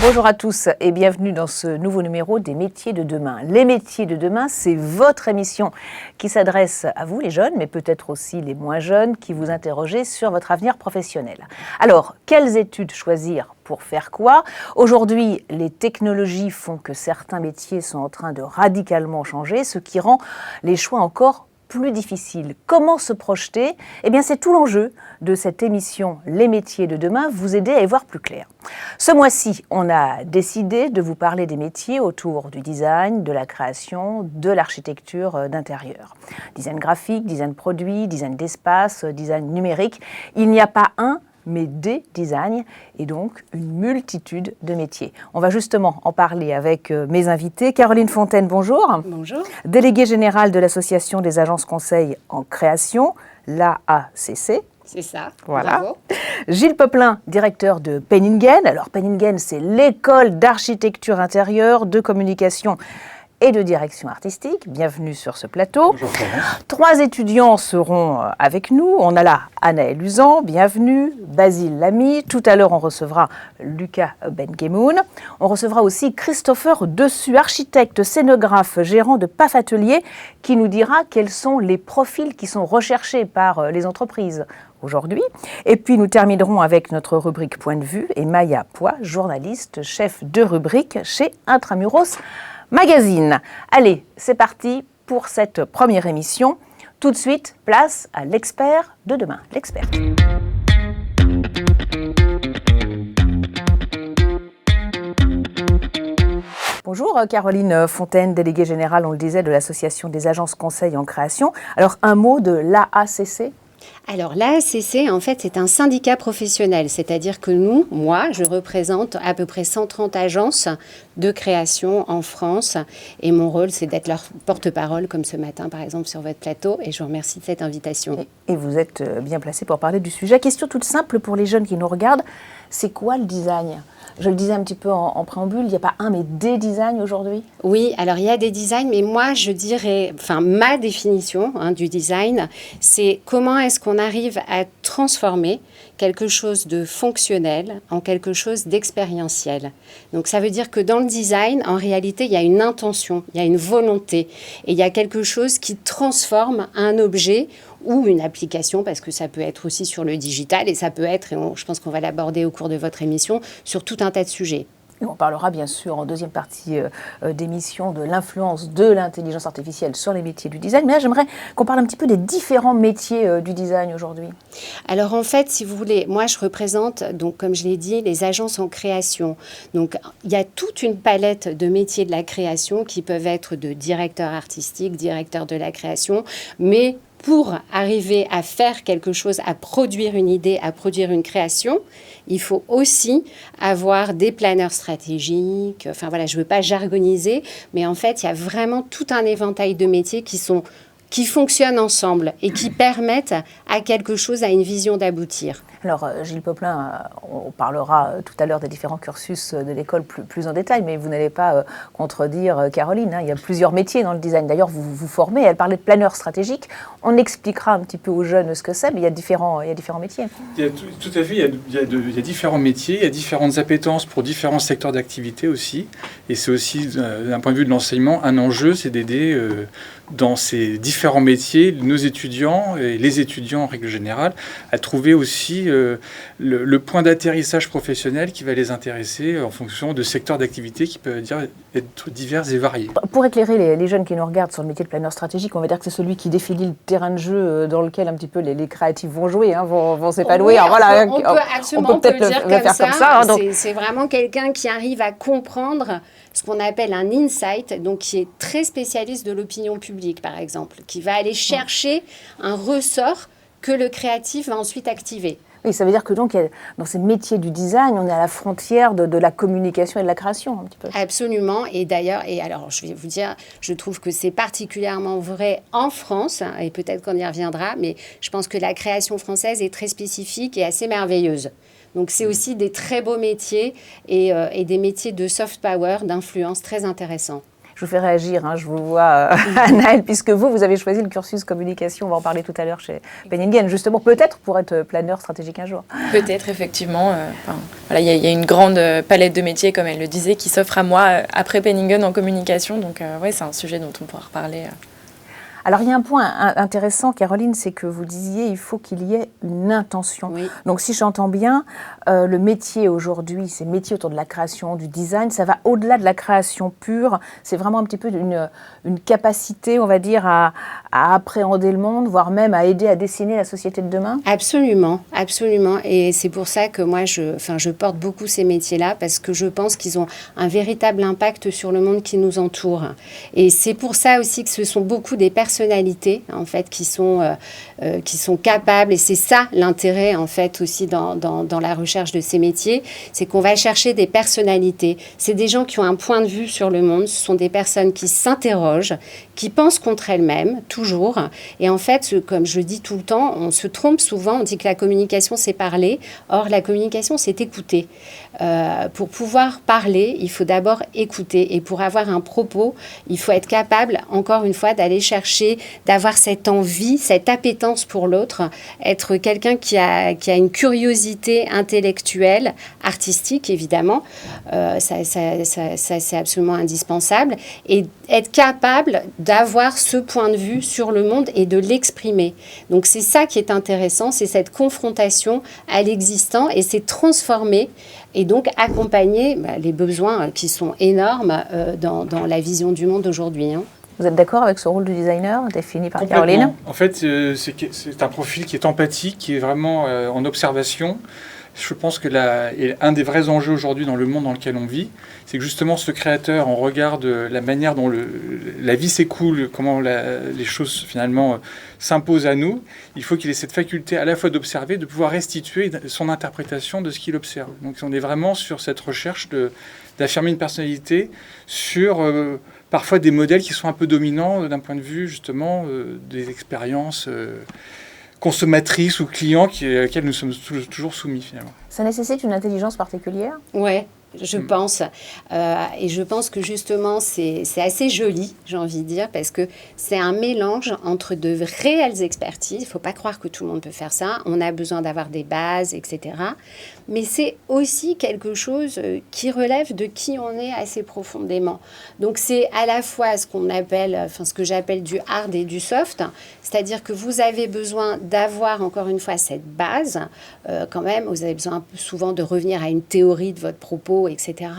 Bonjour à tous et bienvenue dans ce nouveau numéro des métiers de demain. Les métiers de demain, c'est votre émission qui s'adresse à vous les jeunes, mais peut-être aussi les moins jeunes qui vous interrogez sur votre avenir professionnel. Alors, quelles études choisir pour faire quoi? Aujourd'hui, les technologies font que certains métiers sont en train de radicalement changer, ce qui rend les choix encore plus difficile. Comment se projeter? Eh bien, c'est tout l'enjeu de cette émission Les métiers de demain, vous aider à y voir plus clair. Ce mois-ci, on a décidé de vous parler des métiers autour du design, de la création, de l'architecture d'intérieur. Design graphique, design produit, design d'espace, design numérique. Il n'y a pas un, mais des designs et donc une multitude de métiers. On va justement en parler avec mes invités. Caroline Fontaine, bonjour. Bonjour. Déléguée générale de l'Association des agences conseils en création, l'AACC. C'est ça, voilà. Bravo. Gilles Poplin, directeur de Penningen. Alors Penningen, c'est l'école d'architecture intérieure, de communication et de direction artistique. Bienvenue sur ce plateau. Bonjour Florence. 3 étudiants seront avec nous. On a là Anaël Uzan, bienvenue, Basile Lamy. Tout à l'heure, on recevra Lucas Benkemoun. On recevra aussi Christopher Dessus, architecte, scénographe, gérant de PAF Atelier, qui nous dira quels sont les profils qui sont recherchés par les entreprises aujourd'hui. Et puis nous terminerons avec notre rubrique Point de vue et Maya Poix, journaliste, chef de rubrique chez Intramuros Magazine. Allez, c'est parti pour cette première émission. Tout de suite, place à l'expert de demain, l'expert. Bonjour Caroline Fontaine, déléguée générale, on le disait, de l'Association des agences conseils en création. Alors un mot de l'AACC? Alors, l'AACC, en fait, c'est un syndicat professionnel, c'est-à-dire que nous, moi, je représente à peu près 130 agences de création en France et mon rôle, c'est d'être leur porte-parole, comme ce matin, par exemple, sur votre plateau, et je vous remercie de cette invitation. Et vous êtes bien placé pour parler du sujet. Question toute simple pour les jeunes qui nous regardent, c'est quoi le design ? Je le disais un petit peu en préambule, il n'y a pas un, mais des designs aujourd'hui? Oui, alors il y a des designs, mais moi, je dirais, ma définition du design, c'est comment est-ce qu'on arrive à transformer quelque chose de fonctionnel en quelque chose d'expérientiel. Donc ça veut dire que dans le design, en réalité, il y a une intention, il y a une volonté, et il y a quelque chose qui transforme un objet ou une application, parce que ça peut être aussi sur le digital, et ça peut être, et je pense qu'on va l'aborder au cours de votre émission, sur tout un tas de sujets. Et on parlera bien sûr en deuxième partie d'émission de l'influence de l'intelligence artificielle sur les métiers du design. Mais là, j'aimerais qu'on parle un petit peu des différents métiers du design aujourd'hui. Alors en fait, si vous voulez, moi je représente, donc comme je l'ai dit, les agences en création. Donc il y a toute une palette de métiers de la création qui peuvent être de directeur artistique, directeur de la création, mais pour arriver à faire quelque chose, à produire une idée, à produire une création, il faut aussi avoir des planeurs stratégiques. Enfin voilà, je ne veux pas jargoniser, mais en fait, il y a vraiment tout un éventail de métiers qui fonctionnent ensemble et qui permettent à quelque chose, à une vision d'aboutir. Alors, Gilles Poplin, on parlera tout à l'heure des différents cursus de l'école plus en détail, mais vous n'allez pas contredire Caroline. Il y a plusieurs métiers dans le design. D'ailleurs, vous vous formez. Elle parlait de planeur stratégique. On expliquera un petit peu aux jeunes ce que c'est, mais il y a différents métiers. Tout à fait, il y a différents métiers, il y a différentes appétences pour différents secteurs d'activité aussi. Et c'est aussi, d'un point de vue de l'enseignement, un enjeu, c'est d'aider dans ces différents métiers nos étudiants et les étudiants en règle générale à trouver aussi le point d'atterrissage professionnel qui va les intéresser en fonction de secteurs d'activité qui peuvent être divers et variés. Pour éclairer les jeunes qui nous regardent sur le métier de planeur stratégique, on va dire que c'est celui qui définit le terrain de jeu dans lequel un petit peu les créatifs vont jouer, vont s'épanouir. Oui, voilà, on peut peut-être le dire faire comme ça. Donc. C'est vraiment quelqu'un qui arrive à comprendre ce qu'on appelle un insight, donc qui est très spécialiste de l'opinion publique, par exemple, qui va aller chercher un ressort que le créatif va ensuite activer. Oui, ça veut dire que donc, dans ces métiers du design, on est à la frontière de la communication et de la création, un petit peu. Absolument. Et d'ailleurs, alors je vais vous dire, je trouve que c'est particulièrement vrai en France, et peut-être qu'on y reviendra, mais je pense que la création française est très spécifique et assez merveilleuse. Donc c'est aussi des très beaux métiers et des métiers de soft power, d'influence très intéressants. Je vous fais réagir, je vous vois, Anaëlle, puisque vous avez choisi le cursus communication, on va en parler tout à l'heure chez Penningen, justement, peut-être pour être planeur stratégique un jour. Peut-être, effectivement. Il y a une grande palette de métiers, comme elle le disait, qui s'offre à moi après Penningen en communication. Donc, c'est un sujet dont on pourra reparler. Alors, il y a un point intéressant, Caroline, c'est que vous disiez il faut qu'il y ait une intention. Oui. Donc, si j'entends bien, le métier aujourd'hui, ces métiers autour de la création, du design, ça va au-delà de la création pure. C'est vraiment un petit peu une capacité, on va dire, à appréhender le monde, voire même à aider à dessiner la société de demain. Absolument, absolument. Et c'est pour ça que moi, je porte beaucoup ces métiers-là, parce que je pense qu'ils ont un véritable impact sur le monde qui nous entoure. Et c'est pour ça aussi que ce sont beaucoup des personnalités, en fait, qui sont capables, et c'est ça l'intérêt, en fait, aussi dans la recherche de ces métiers, c'est qu'on va chercher des personnalités. C'est des gens qui ont un point de vue sur le monde, ce sont des personnes qui s'interrogent, qui pensent contre elles-mêmes, toujours. Et en fait, comme je dis tout le temps, on se trompe souvent, on dit que la communication, c'est parler. Or, la communication, c'est écouter. Pour pouvoir parler, il faut d'abord écouter. Et pour avoir un propos, il faut être capable, encore une fois, d'aller chercher, d'avoir cette envie, cette appétence pour l'autre, être quelqu'un qui a une curiosité intellectuelle, artistique, évidemment. Ça, c'est absolument indispensable. Et être capable d'avoir ce point de vue sur le monde et de l'exprimer. Donc, c'est ça qui est intéressant, c'est cette confrontation à l'existant, et c'est transformer et donc accompagner les besoins qui sont énormes dans la vision du monde aujourd'hui. Vous êtes d'accord avec ce rôle du designer défini par Caroline ? En fait, c'est un profil qui est empathique, qui est vraiment en observation. Je pense que un des vrais enjeux aujourd'hui dans le monde dans lequel on vit, c'est que justement ce créateur, on regarde la manière dont la vie s'écoule, comment les choses finalement s'imposent à nous. Il faut qu'il ait cette faculté à la fois d'observer, de pouvoir restituer son interprétation de ce qu'il observe. Donc on est vraiment sur cette recherche d'affirmer une personnalité sur parfois des modèles qui sont un peu dominants d'un point de vue justement des expériences consommatrices ou clients auxquels nous sommes toujours soumis finalement. Ça nécessite une intelligence particulière ? Ouais. Je pense. Et je pense que justement, c'est assez joli, j'ai envie de dire, parce que c'est un mélange entre de réelles expertises. Il ne faut pas croire que tout le monde peut faire ça. On a besoin d'avoir des bases, etc. Mais c'est aussi quelque chose qui relève de qui on est assez profondément. Donc, c'est à la fois ce que j'appelle du hard et du soft. C'est-à-dire que vous avez besoin d'avoir, encore une fois, cette base. Quand même, vous avez besoin souvent de revenir à une théorie de votre propos, etc.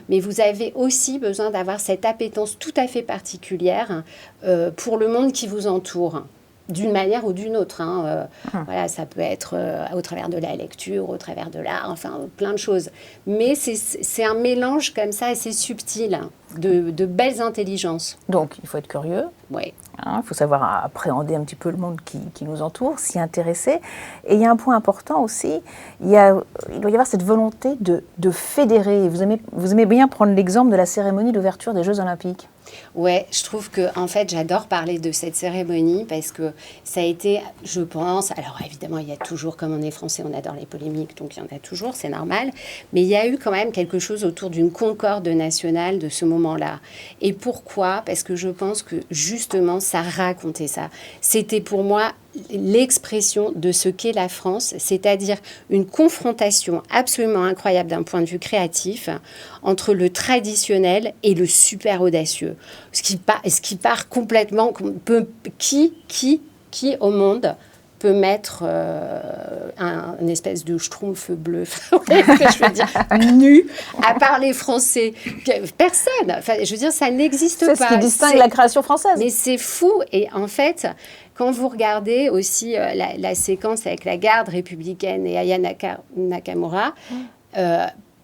Mais vous avez aussi besoin d'avoir cette appétence tout à fait particulière pour le monde qui vous entoure, d'une manière ou d'une autre. Voilà, ça peut être au travers de la lecture, au travers de l'art, enfin plein de choses. Mais c'est un mélange comme ça assez subtil de belles intelligences. Donc, il faut être curieux. Oui. Il faut savoir appréhender un petit peu le monde qui nous entoure, s'y intéresser. Et il y a un point important aussi, il doit y avoir cette volonté de fédérer. Vous aimez bien prendre l'exemple de la cérémonie d'ouverture des Jeux Olympiques. Ouais, je trouve que en fait, j'adore parler de cette cérémonie parce que ça a été, je pense, alors évidemment, il y a toujours, comme on est français, on adore les polémiques, donc il y en a toujours, c'est normal, mais il y a eu quand même quelque chose autour d'une concorde nationale de ce moment-là. Et pourquoi ? Parce que je pense que justement, ça racontait ça. C'était pour moi l'expression de ce qu'est la France, c'est-à-dire une confrontation absolument incroyable d'un point de vue créatif entre le traditionnel et le super audacieux. Ce qui part complètement... Qui au monde peut mettre une espèce de schtroumpf bleu, je veux dire, nu, à part les Français. Personne. Enfin, je veux dire, ça n'existe pas. C'est ce qui distingue la création française. Mais c'est fou. Et en fait, quand vous regardez aussi la séquence avec la garde républicaine et Aya Nakamura,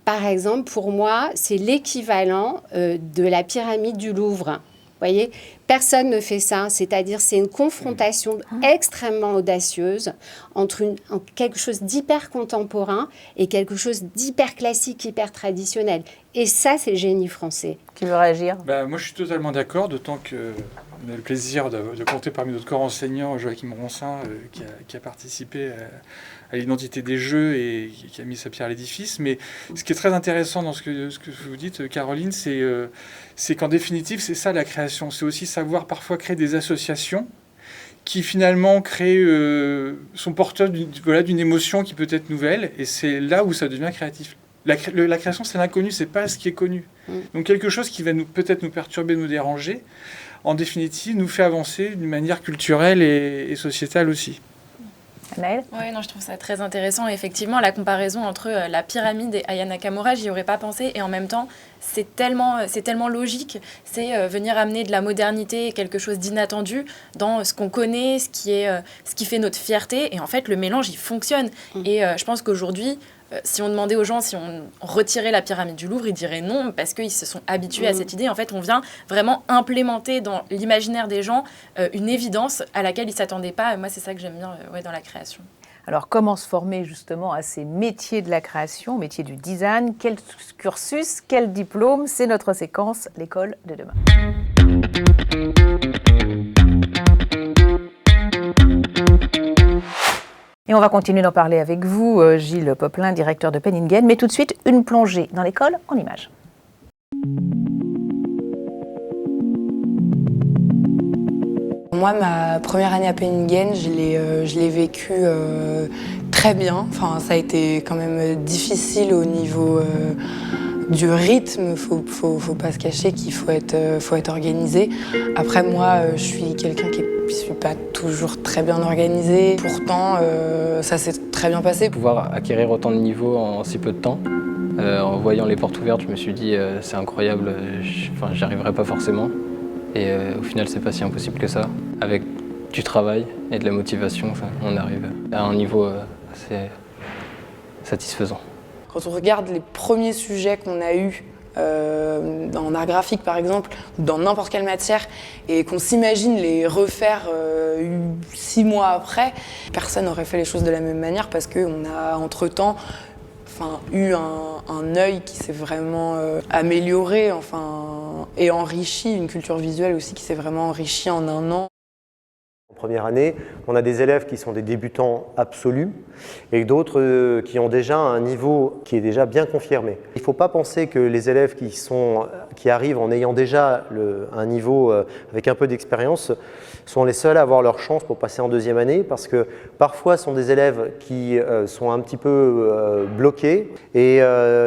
par exemple, pour moi, c'est l'équivalent de la pyramide du Louvre. Vous voyez, personne ne fait ça. C'est-à-dire, c'est une confrontation extrêmement audacieuse entre quelque chose d'hyper contemporain et quelque chose d'hyper classique, hyper traditionnel. Et ça, c'est le génie français. Qui veut réagir ? Moi, je suis totalement d'accord, d'autant que on a le plaisir de compter parmi notre corps enseignant Joachim Ronsin, qui a participé à l'identité des jeux et qui a mis sa pierre à l'édifice. Mais ce qui est très intéressant dans ce que vous dites, Caroline, c'est qu'en définitive, c'est ça la création. C'est aussi savoir parfois créer des associations qui finalement sont porteurs d'une émotion qui peut être nouvelle. Et c'est là où ça devient créatif. La création, c'est l'inconnu, c'est pas ce qui est connu. Donc quelque chose qui va peut-être nous perturber, nous déranger, en définitive, nous fait avancer d'une manière culturelle et sociétale aussi. Anaëlle ? Oui, non, je trouve ça très intéressant. Et effectivement, la comparaison entre la pyramide et Aya Nakamura, j'y aurais pas pensé. Et en même temps, c'est tellement logique. C'est venir amener de la modernité, quelque chose d'inattendu dans ce qu'on connaît, ce qui fait notre fierté. Et en fait, le mélange, il fonctionne. Et je pense qu'aujourd'hui, si on demandait aux gens si on retirait la pyramide du Louvre, ils diraient non, parce qu'ils se sont habitués à cette idée. En fait, on vient vraiment implémenter dans l'imaginaire des gens une évidence à laquelle ils ne s'attendaient pas. Moi, c'est ça que j'aime bien dans la création. Alors, comment se former justement à ces métiers de la création, métiers du design? Quel cursus, quel diplôme? C'est notre séquence, l'école de demain. Et on va continuer d'en parler avec vous, Gilles Popelin, directeur de Penningen. Mais tout de suite, une plongée dans l'école en images. Moi, ma première année à Penningen, je l'ai vécue très bien. Enfin, ça a été quand même difficile au niveau du rythme. Faut pas se cacher qu'il faut être organisé. Après, moi, je suis quelqu'un qui ne suis pas toujours très bien organisé. Pourtant, ça s'est très bien passé. Pouvoir acquérir autant de niveaux en si peu de temps, en voyant les portes ouvertes, je me suis dit c'est incroyable, j'y arriverai pas forcément. Et au final, c'est pas si impossible que ça. Avec du travail et de la motivation, on arrive à un niveau assez satisfaisant. Quand on regarde les premiers sujets qu'on a eus en art graphique par exemple, ou dans n'importe quelle matière, et qu'on s'imagine les refaire 6 mois après, personne n'aurait fait les choses de la même manière parce qu'on a entre-temps eu un œil qui s'est vraiment amélioré et enrichi, une culture visuelle aussi qui s'est vraiment enrichie en un an. En première année, on a des élèves qui sont des débutants absolus et d'autres qui ont déjà un niveau qui est déjà bien confirmé. Il ne faut pas penser que les élèves qui arrivent en ayant déjà un niveau avec un peu d'expérience sont les seuls à avoir leur chance pour passer en deuxième année, parce que parfois ce sont des élèves qui sont un petit peu bloqués et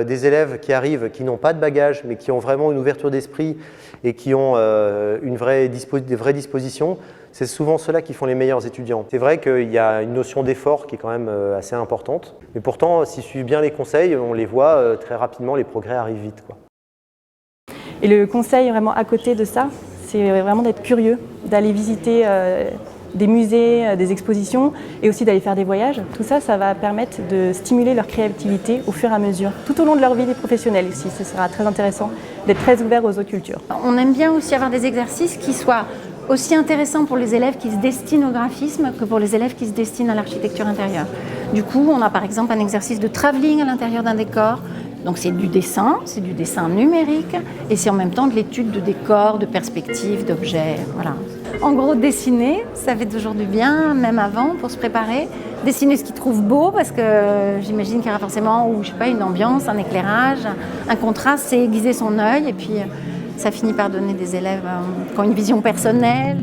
des élèves qui arrivent qui n'ont pas de bagage mais qui ont vraiment une ouverture d'esprit et qui ont des vraies dispositions. C'est souvent ceux-là qui font les meilleurs étudiants. C'est vrai qu'il y a une notion d'effort qui est quand même assez importante, mais pourtant, s'ils suivent bien les conseils, on les voit très rapidement, les progrès arrivent vite, quoi. Et le conseil vraiment à côté de ça, c'est vraiment d'être curieux, d'aller visiter des musées, des expositions et aussi d'aller faire des voyages. Tout ça, ça va permettre de stimuler leur créativité au fur et à mesure, tout au long de leur vie professionnelle aussi. Ce sera très intéressant d'être très ouvert aux autres cultures. On aime bien aussi avoir des exercices qui soient aussi intéressants pour les élèves qui se destinent au graphisme que pour les élèves qui se destinent à l'architecture intérieure. Du coup, on a par exemple un exercice de travelling à l'intérieur d'un décor. Donc c'est du dessin numérique et c'est en même temps de l'étude de décors, de perspectives, d'objets, voilà. En gros, dessiner, ça fait toujours du bien, même avant, pour se préparer. Dessiner ce qu'ils trouvent beau, parce que j'imagine qu'il y aura forcément, une ambiance, un éclairage, un contraste, c'est aiguiser son œil et puis ça finit par donner des élèves qui ont une vision personnelle.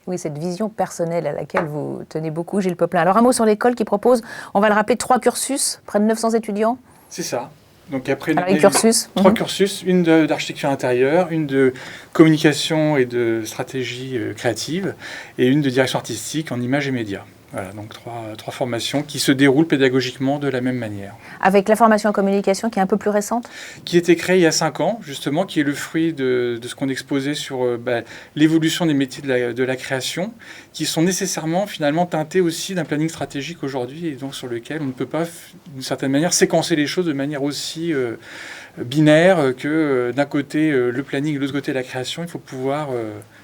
Oui, cette vision personnelle à laquelle vous tenez beaucoup, Gilles Popelin. Alors un mot sur l'école qui propose, on va le rappeler, 3 cursus, près de 900 étudiants. C'est ça. Donc après, trois cursus, une d'architecture intérieure, une de communication et de stratégie créative, et une de direction artistique en images et médias. Voilà, donc trois formations qui se déroulent pédagogiquement de la même manière. Avec la formation en communication qui est un peu plus récente ? Qui a été créée il y a 5 ans, justement, qui est le fruit de ce qu'on exposait sur l'évolution des métiers de la création, qui sont nécessairement, finalement, teintés aussi d'un planning stratégique aujourd'hui, et donc sur lequel on ne peut pas, d'une certaine manière, séquencer les choses de manière aussi binaire que d'un côté le planning et de l'autre côté la création. Il faut pouvoir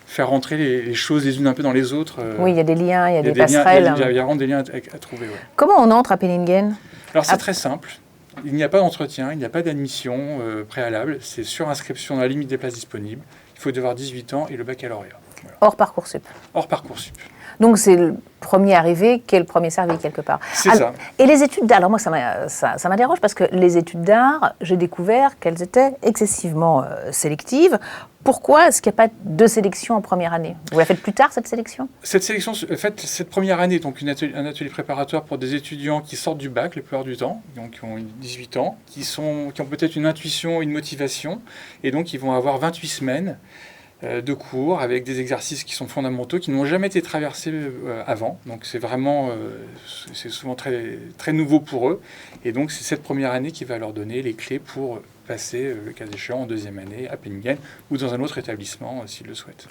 faire rentrer les choses les unes un peu dans les autres. Oui, il y a des liens, il y a des passerelles. Il y a vraiment des liens à trouver. Ouais. Comment on entre à Penningen ? Alors c'est très simple. Il n'y a pas d'entretien, il n'y a pas d'admission préalable. C'est sur inscription dans la limite des places disponibles. Il faut avoir 18 ans et le baccalauréat. Voilà. Hors Parcoursup. Hors Parcoursup. Donc c'est le premier arrivé qui est le premier servi quelque part. C'est ça. Et les études d'art, alors moi ça m'interroge parce que les études d'art, j'ai découvert qu'elles étaient excessivement sélectives. Pourquoi est-ce qu'il n'y a pas de sélection en première année? Vous la faites plus tard, cette sélection? Cette sélection, en fait, cette première année est donc un atelier préparatoire pour des étudiants qui sortent du bac, la plupart du temps, donc qui ont 18 ans, qui ont peut-être une intuition, une motivation, et donc ils vont avoir 28 semaines de cours avec des exercices qui sont fondamentaux, qui n'ont jamais été traversés avant. Donc c'est vraiment, c'est souvent très, très nouveau pour eux. Et donc c'est cette première année qui va leur donner les clés pour passer, le cas échéant, en deuxième année à Penningen ou dans un autre établissement s'ils le souhaitent.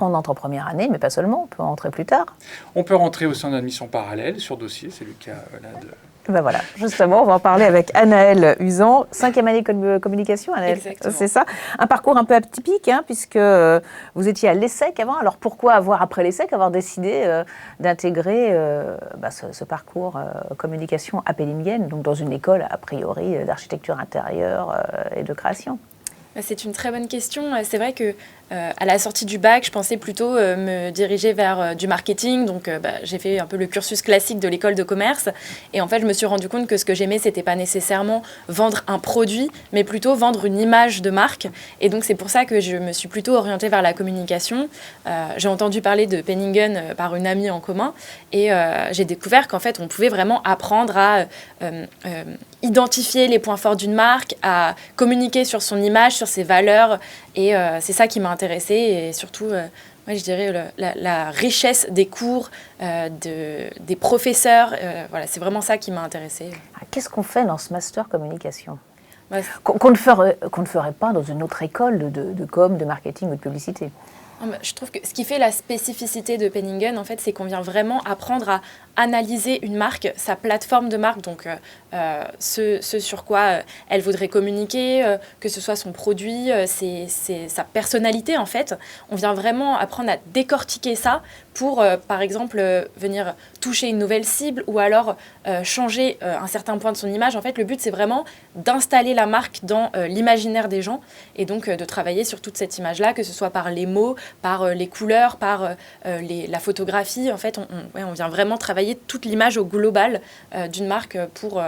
On entre en première année, mais pas seulement, on peut entrer plus tard. On peut rentrer au sein d'admission parallèle sur dossier, c'est le cas de... Ben voilà, justement, on va en parler avec Anaëlle Usan, 5e année de communication, Anaëlle. Exactement. C'est ça. Un parcours un peu atypique, hein, puisque vous étiez à l'ESSEC avant. Alors pourquoi après l'ESSEC, avoir décidé d'intégrer ce parcours communication à Penningen, donc dans une école a priori d'architecture intérieure et de création? C'est une très bonne question. C'est vrai que à la sortie du bac, je pensais plutôt me diriger vers du marketing. Donc, j'ai fait un peu le cursus classique de l'école de commerce. Et en fait, je me suis rendu compte que ce que j'aimais, c'était pas nécessairement vendre un produit, mais plutôt vendre une image de marque. Et donc, c'est pour ça que je me suis plutôt orientée vers la communication. J'ai entendu parler de Penningen par une amie en commun. Et j'ai découvert qu'en fait, on pouvait vraiment apprendre à identifier les points forts d'une marque, à communiquer sur son image, sur ses valeurs. Et c'est ça qui m'a intéressée et surtout, moi, je dirais la richesse des cours, des professeurs. Voilà, c'est vraiment ça qui m'a intéressée. Qu'est-ce qu'on fait dans ce master communication Ouais, qu'on ne ferait pas dans une autre école de com, de marketing ou de publicité? je trouve que ce qui fait la spécificité de Penningen, en fait, c'est qu'on vient vraiment apprendre à analyser une marque, sa plateforme de marque, donc ce sur quoi elle voudrait communiquer, que ce soit son produit, sa personnalité, en fait. On vient vraiment apprendre à décortiquer ça pour, par exemple, venir toucher une nouvelle cible ou alors changer un certain point de son image. En fait, le but, c'est vraiment d'installer la marque dans l'imaginaire des gens et donc de travailler sur toute cette image-là, que ce soit par les mots, par les couleurs, par la photographie. En fait, on vient vraiment travailler toute l'image au global d'une marque pour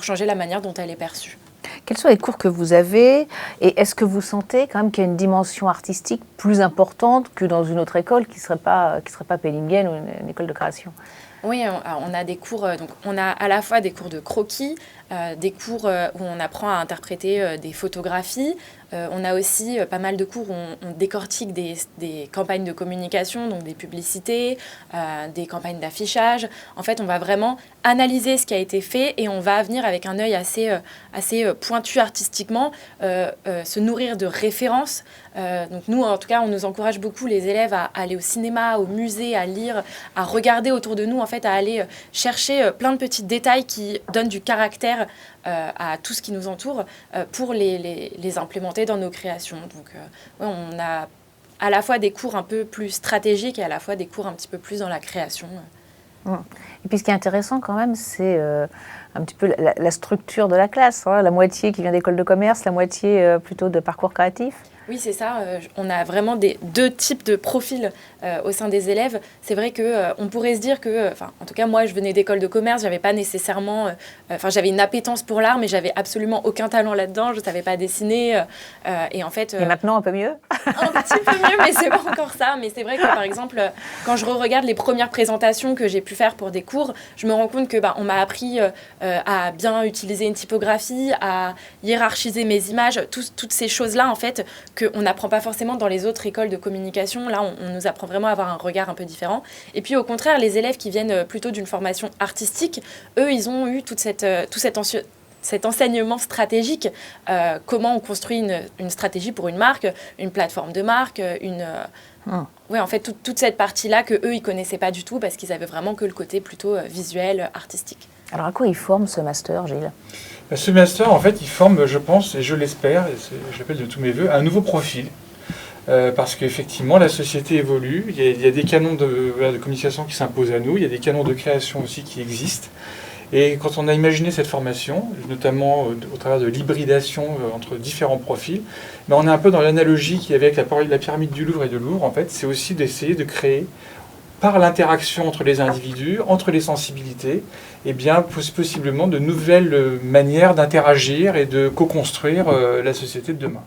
changer la manière dont elle est perçue. Quels sont les cours que vous avez et est-ce que vous sentez quand même qu'il y a une dimension artistique plus importante que dans une autre école qui serait pas Penningen ou une école de création? Oui, on a des cours, donc on a à la fois des cours de croquis, des cours où on apprend à interpréter des photographies. On a aussi pas mal de cours où on décortique des campagnes de communication, donc des publicités, des campagnes d'affichage. En fait, on va vraiment analyser ce qui a été fait et on va venir avec un œil assez pointu artistiquement, se nourrir de références. Donc nous, en tout cas, on nous encourage beaucoup, les élèves, à aller au cinéma, au musée, à lire, à regarder autour de nous, en fait, à aller chercher plein de petits détails qui donnent du caractère à tout ce qui nous entoure pour les implémenter dans nos créations. Donc, on a à la fois des cours un peu plus stratégiques et à la fois des cours un petit peu plus dans la création. Et puis ce qui est intéressant quand même, c'est un petit peu la structure de la classe, hein, la moitié qui vient d'école de commerce, la moitié plutôt de parcours créatif. Oui, c'est ça. On a vraiment deux types de profils au sein des élèves. C'est vrai qu'on pourrait se dire que, en tout cas, moi, je venais d'école de commerce, j'avais pas nécessairement... j'avais une appétence pour l'art, mais j'avais absolument aucun talent là-dedans. Je savais pas dessiner. Et en fait... Et maintenant, un peu mieux? Un petit peu mieux, mais c'est pas encore ça. Mais c'est vrai que, par exemple, quand je regarde les premières présentations que j'ai pu faire pour des cours, je me rends compte que on m'a appris à bien utiliser une typographie, à hiérarchiser mes images, toutes ces choses-là, en fait, qu'on n'apprend pas forcément dans les autres écoles de communication. Là, on nous apprend vraiment à avoir un regard un peu différent. Et puis, au contraire, les élèves qui viennent plutôt d'une formation artistique, eux, ils ont eu tout cet enseignement stratégique, comment on construit une stratégie pour une marque, une plateforme de marque, en fait, toute cette partie-là qu'eux, ils ne connaissaient pas du tout parce qu'ils avaient vraiment que le côté plutôt visuel, artistique. Alors, à quoi il forme ce master, Gilles? Ce master, en fait, il forme, je pense, et je l'espère, et je l'appelle de tous mes voeux, un nouveau profil. Parce qu'effectivement, la société évolue, il y a des canons de communication qui s'imposent à nous, il y a des canons de création aussi qui existent. Et quand on a imaginé cette formation, notamment au travers de l'hybridation entre différents profils, ben on est un peu dans l'analogie qu'il y avait avec la pyramide du Louvre et de Louvre. En fait, c'est aussi d'essayer de créer, par l'interaction entre les individus, entre les sensibilités, et bien possiblement de nouvelles manières d'interagir et de co-construire la société de demain.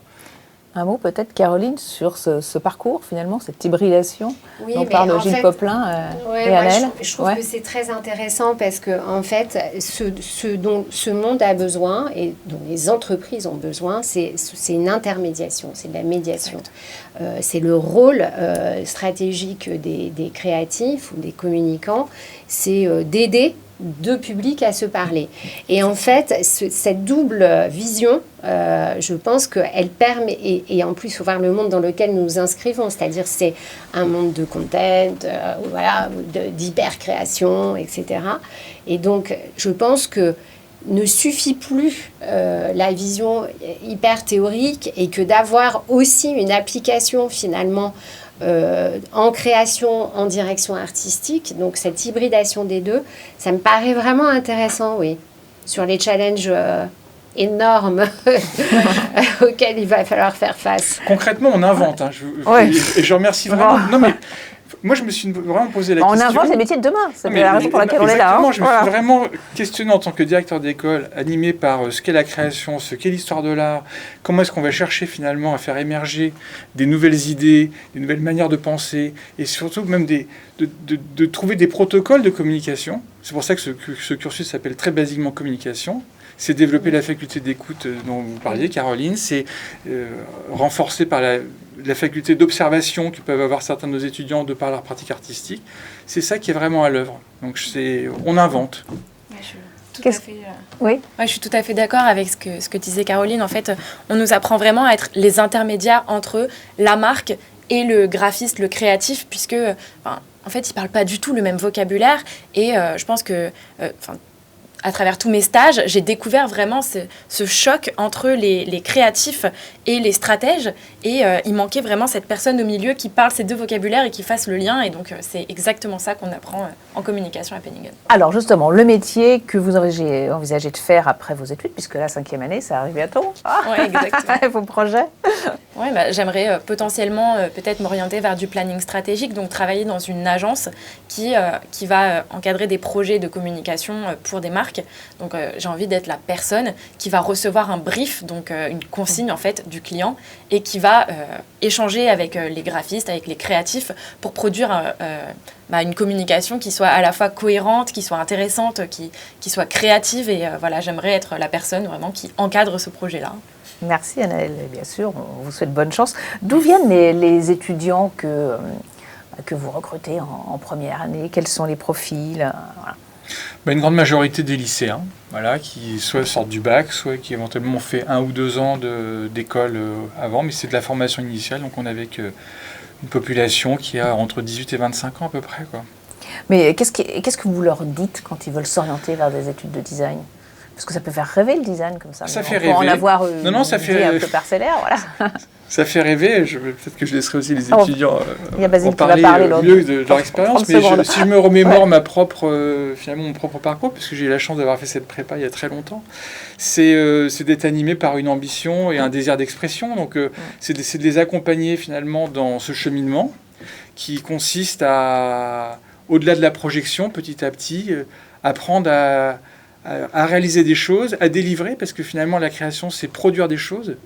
Un mot peut-être, Caroline, sur ce parcours, finalement, cette hybridation dont mais parle en Gilles fait, Poplin et moi, Anaëlle. je trouve que c'est très intéressant parce que, en fait, ce dont ce monde a besoin et dont les entreprises ont besoin, c'est une intermédiation, c'est de la médiation. C'est le rôle stratégique des créatifs ou des communicants, c'est d'aider deux publics à se parler. Et en fait, cette double vision, je pense qu'elle permet, et en plus, il faut voir le monde dans lequel nous nous inscrivons, c'est-à-dire c'est un monde de content, voilà, d'hyper-création, etc. Et donc, je pense que ne suffit plus la vision hyper théorique et que d'avoir aussi une application finalement en création, en direction artistique, donc cette hybridation des deux, ça me paraît vraiment intéressant, oui, sur les challenges énormes auxquels il va falloir faire face. Concrètement, on invente, hein, et je remercie vraiment. Non, mais moi, je me suis vraiment posé la question. On invente les métiers de demain, c'est la raison pour laquelle on est là. Exactement, je me suis vraiment questionné en tant que directeur d'école, animé par ce qu'est la création, ce qu'est l'histoire de l'art, comment est-ce qu'on va chercher finalement à faire émerger des nouvelles idées, des nouvelles manières de penser, et surtout même de trouver des protocoles de communication. C'est pour ça que ce cursus s'appelle très basiquement communication. C'est développer la faculté d'écoute dont vous parliez, Caroline, c'est renforcé par la faculté d'observation que peuvent avoir certains de nos étudiants de par leur pratique artistique. C'est ça qui est vraiment à l'œuvre. Donc on invente. Oui. Je suis tout à fait d'accord avec ce que disait Caroline. En fait, on nous apprend vraiment à être les intermédiaires entre la marque et le graphiste, le créatif, puisque en fait, ils ne parlent pas du tout le même vocabulaire. Et je pense que... à travers tous mes stages, j'ai découvert vraiment ce choc entre les créatifs et les stratèges. Et il manquait vraiment cette personne au milieu qui parle ces deux vocabulaires et qui fasse le lien. Et donc, c'est exactement ça qu'on apprend en communication à Penningen. Alors, justement, le métier que vous envisagez de faire après vos études, puisque la 5e année, ça arrive bientôt. Oui, exactement. Vos projets. Oui, j'aimerais potentiellement peut-être m'orienter vers du planning stratégique, donc travailler dans une agence qui va encadrer des projets de communication pour des marques. Donc j'ai envie d'être la personne qui va recevoir un brief, donc une consigne en fait du client, et qui va échanger avec les graphistes, avec les créatifs pour produire une communication qui soit à la fois cohérente, qui soit intéressante, qui soit créative. Et voilà, j'aimerais être la personne vraiment qui encadre ce projet-là. Merci Anaëlle, bien sûr, on vous souhaite bonne chance. D'où viennent les étudiants que vous recrutez en première année? Quels sont les profils? Voilà. Une grande majorité des lycéens, qui soit sortent du bac, soit qui éventuellement ont fait 1 ou 2 ans d'école avant, mais c'est de la formation initiale, donc on est avec une population qui a entre 18 et 25 ans à peu près. Mais qu'est-ce que vous leur dites quand ils veulent s'orienter vers des études de design? Parce que ça peut faire rêver le design comme ça. Ça fait rêver. On peut en avoir ça fait un peu parcellaire, voilà. Ça fait rêver. Peut-être que je laisserai aussi les étudiants en parler mieux de leur expérience. Mais si je me remémore mon propre parcours, puisque j'ai eu la chance d'avoir fait cette prépa il y a très longtemps, c'est d'être animé par une ambition et un désir d'expression. Donc c'est de les accompagner finalement dans ce cheminement qui consiste à, au-delà de la projection, petit à petit, apprendre à réaliser des choses, à délivrer, parce que finalement la création c'est produire des choses.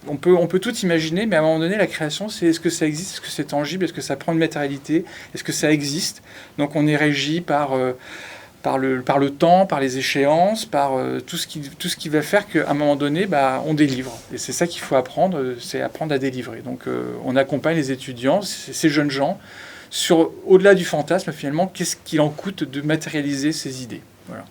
On peut tout imaginer, mais à un moment donné la création c'est est-ce que ça existe, est-ce que c'est tangible, est-ce que ça prend une matérialité, est-ce que ça existe. Donc on est régi par le temps, par les échéances, par tout ce qui va faire qu'à un moment donné on délivre. Et c'est ça qu'il faut apprendre, c'est apprendre à délivrer. Donc on accompagne les étudiants, ces jeunes gens, au-delà du fantasme finalement, qu'est-ce qu'il en coûte de matérialiser ces idées. Voilà.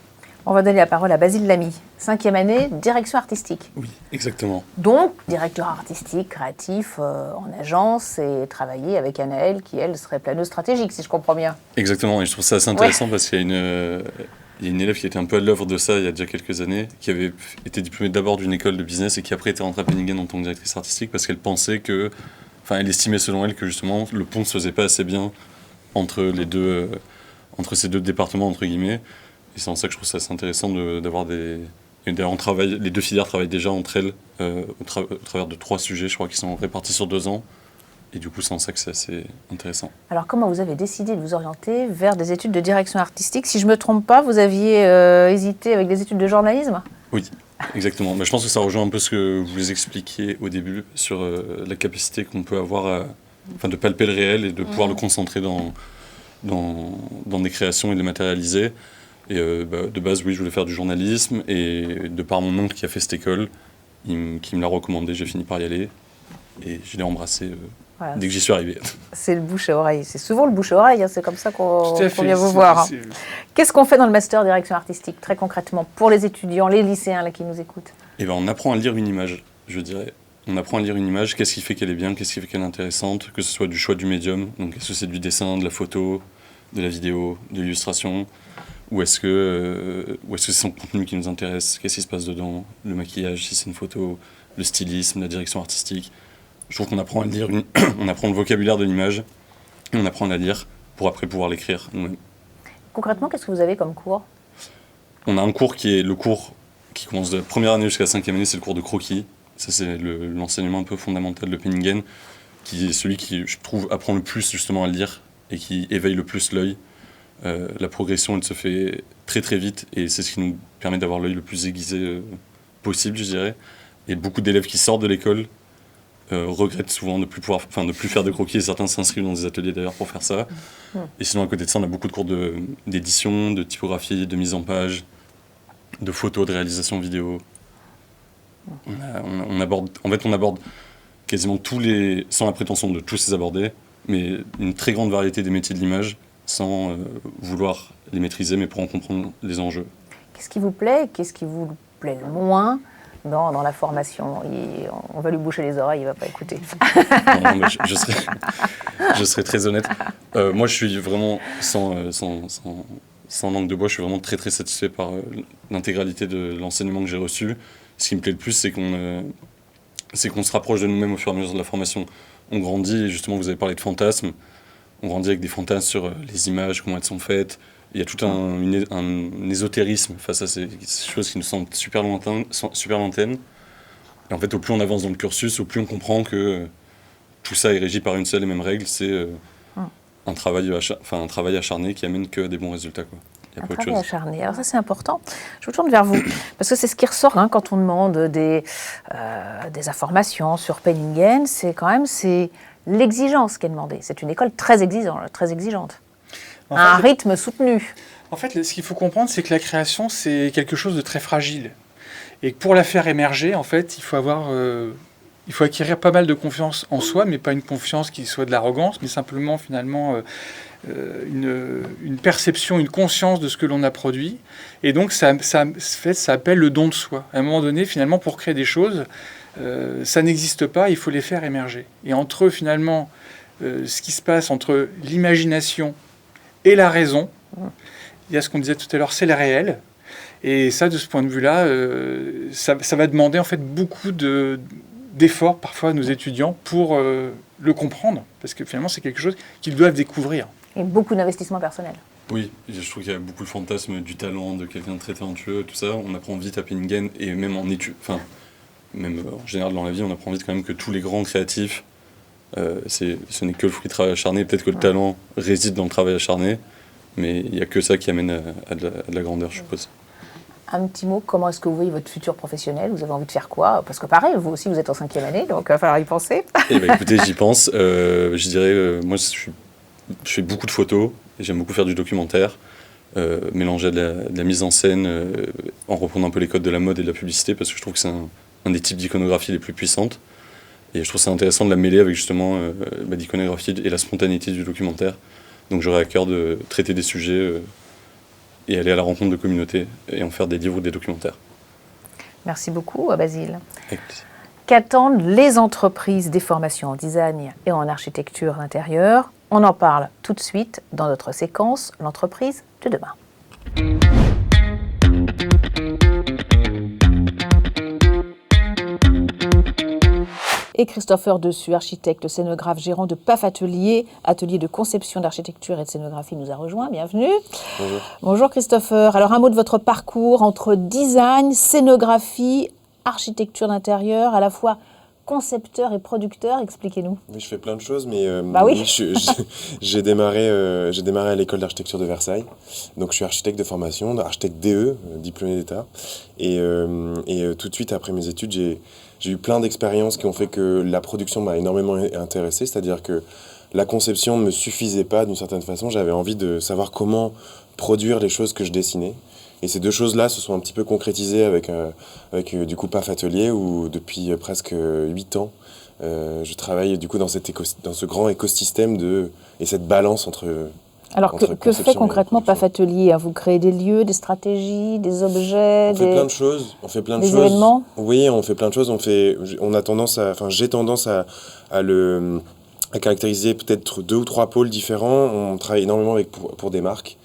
On va donner la parole à Basile Lamy, 5e année, direction artistique. Oui, exactement. Donc, directeur artistique, créatif en agence et travailler avec Anaëlle qui, elle, serait planeuse stratégique, si je comprends bien. Exactement, et je trouve ça assez intéressant parce qu'il y a une élève qui était un peu à l'œuvre de ça il y a déjà quelques années, qui avait été diplômée d'abord d'une école de business et qui après était rentrée à Penningen en tant que directrice artistique parce qu'elle pensait elle estimait selon elle que justement le pont ne se faisait pas assez bien entre ces deux départements, entre guillemets. Et c'est en ça que je trouve ça assez intéressant d'avoir des... Et d'ailleurs, les deux filières travaillent déjà entre elles au travers de 3 sujets, je crois, qui sont répartis sur 2 ans. Et du coup, c'est en ça que c'est assez intéressant. Alors, comment vous avez décidé de vous orienter vers des études de direction artistique? Si je ne me trompe pas, vous aviez hésité avec des études de journalisme? Oui, exactement. Mais je pense que ça rejoint un peu ce que vous expliquiez au début sur la capacité qu'on peut avoir de palper le réel et de pouvoir le concentrer dans des créations et de les matérialiser. Et de base, oui, je voulais faire du journalisme. Et de par mon oncle qui a fait cette école, qui me l'a recommandé, j'ai fini par y aller. Et je l'ai embrassé voilà. Dès que j'y suis arrivé. C'est le bouche à oreille. C'est souvent le bouche à oreille, hein. C'est comme ça qu'on vient vous voir. Qu'est-ce qu'on fait dans le master direction artistique, très concrètement, pour les étudiants, les lycéens là, qui nous écoutent? Eh ben, on apprend à lire une image, je dirais. On apprend à lire une image, qu'est-ce qui fait qu'elle est bien, qu'est-ce qui fait qu'elle est intéressante, que ce soit du choix du médium, donc est-ce que c'est du dessin, de la photo, de la vidéo, de l'illustration, ou est-ce que c'est son contenu qui nous intéresse, qu'est-ce qui se passe dedans, le maquillage, si c'est une photo, le stylisme, la direction artistique. Je trouve qu'on apprend à lire, on apprend le vocabulaire de l'image, et on apprend à la lire pour après pouvoir l'écrire nous-mêmes. Concrètement, qu'est-ce que vous avez comme cours? On a un cours qui est le cours qui commence de la première année jusqu'à la 5e année, c'est le cours de croquis. Ça, c'est l'enseignement un peu fondamental de Penningen, qui est celui qui, je trouve, apprend le plus justement à lire et qui éveille le plus l'œil. La progression, elle se fait très très vite et c'est ce qui nous permet d'avoir l'œil le plus aiguisé possible, je dirais. Et beaucoup d'élèves qui sortent de l'école regrettent souvent de plus faire de croquis, et certains s'inscrivent dans des ateliers d'ailleurs pour faire ça. Et sinon, à côté de ça, on a beaucoup de cours d'édition, de typographie, de mise en page, de photos, de réalisation vidéo. On aborde quasiment sans la prétention de tous les aborder, mais une très grande variété des métiers de l'image, sans vouloir les maîtriser, mais pour en comprendre les enjeux. Qu'est-ce qui vous plaît? Qu'est-ce qui vous plaît le moins dans la formation? On va lui boucher les oreilles, il ne va pas écouter. Non, mais je serai très honnête. Moi, je suis vraiment, sans langue de bois, je suis vraiment très très satisfait par l'intégralité de l'enseignement que j'ai reçu. Ce qui me plaît le plus, c'est qu'on se rapproche de nous-mêmes au fur et à mesure de la formation. On grandit, et justement, vous avez parlé de fantasmes. On grandit avec des fantasmes sur les images, comment elles sont faites. Il y a tout un ésotérisme face à ces choses qui nous semblent super lointaines. Et en fait, au plus on avance dans le cursus, au plus on comprend que tout ça est régi par une seule et même règle. C'est un travail acharné qui amène que des bons résultats, quoi. Un travail acharné. Alors ça, c'est important. Je vous tourne vers vous, parce que c'est ce qui ressort quand on demande des informations sur Penningen. C'est l'exigence qui est demandée. C'est une école très exigeante. Un rythme soutenu. En fait, ce qu'il faut comprendre, c'est que la création, c'est quelque chose de très fragile. Et pour la faire émerger, en fait, il faut acquérir pas mal de confiance en soi, mais pas une confiance qui soit de l'arrogance, mais simplement, finalement, une perception, une conscience de ce que l'on a produit. Et donc, ça appelle le don de soi. À un moment donné, finalement, pour créer des choses, ça n'existe pas, il faut les faire émerger. Et entre, finalement, ce qui se passe entre l'imagination et la raison, il y a ce qu'on disait tout à l'heure, c'est le réel. Et ça, de ce point de vue-là, ça va demander en fait beaucoup d'efforts parfois à nos étudiants pour le comprendre, parce que finalement, c'est quelque chose qu'ils doivent découvrir. Et beaucoup d'investissement personnel. Oui, je trouve qu'il y a beaucoup de fantasmes du talent, de quelqu'un de très talentueux, tout ça. On apprend vite à Penningen, et même en études, même en général dans la vie, on apprend vite quand même que tous les grands créatifs, ce n'est que le fruit du travail acharné. Peut-être que le talent réside dans le travail acharné, mais il n'y a que ça qui amène à de la grandeur, je suppose. Un petit mot, comment est-ce que vous voyez votre futur professionnel? Vous avez envie de faire quoi? Parce que pareil, vous aussi, vous êtes en 5e année, donc il va falloir y penser. Eh ben, écoutez, j'y pense. Je dirais, moi, je fais beaucoup de photos, et j'aime beaucoup faire du documentaire, mélanger de la mise en scène, en reprenant un peu les codes de la mode et de la publicité, parce que je trouve que c'est un des types d'iconographie les plus puissantes. Et je trouve ça intéressant de la mêler avec justement l'iconographie et la spontanéité du documentaire. Donc j'aurais à cœur de traiter des sujets et aller à la rencontre de communautés et en faire des livres ou des documentaires. Merci beaucoup, Basile. Avec plaisir. Qu'attendent les entreprises des formations en design et en architecture d'intérieur? On en parle tout de suite dans notre séquence L'entreprise de demain. et Christopher Dessus, architecte, scénographe, gérant de PAF Atelier, atelier de conception d'architecture et de scénographie, nous a rejoint. Bienvenue. Bonjour. Bonjour Christopher. Alors un mot de votre parcours entre design, scénographie, architecture d'intérieur, à la fois concepteur et producteur, expliquez-nous. Oui, je fais plein de choses, mais oui. j'ai démarré à l'école d'architecture de Versailles. Donc je suis architecte de formation, architecte DE, diplômé d'État. Et tout de suite après mes études, j'ai eu plein d'expériences qui ont fait que la production m'a énormément intéressé. C'est-à-dire que la conception ne me suffisait pas d'une certaine façon. J'avais envie de savoir comment produire les choses que je dessinais. Et ces deux choses-là se sont un petit peu concrétisées avec du coup PAF Atelier, où depuis presque 8 ans, je travaille du coup dans ce grand écosystème et cette balance entre. Alors que fait concrètement PAF Atelier? Vous créez des lieux, des stratégies, des objets, on fait plein de choses. On fait plein de des choses. Événements. Oui, on fait plein de choses. J'ai tendance à caractériser peut-être 2 ou 3 pôles différents. On travaille énormément pour des marques.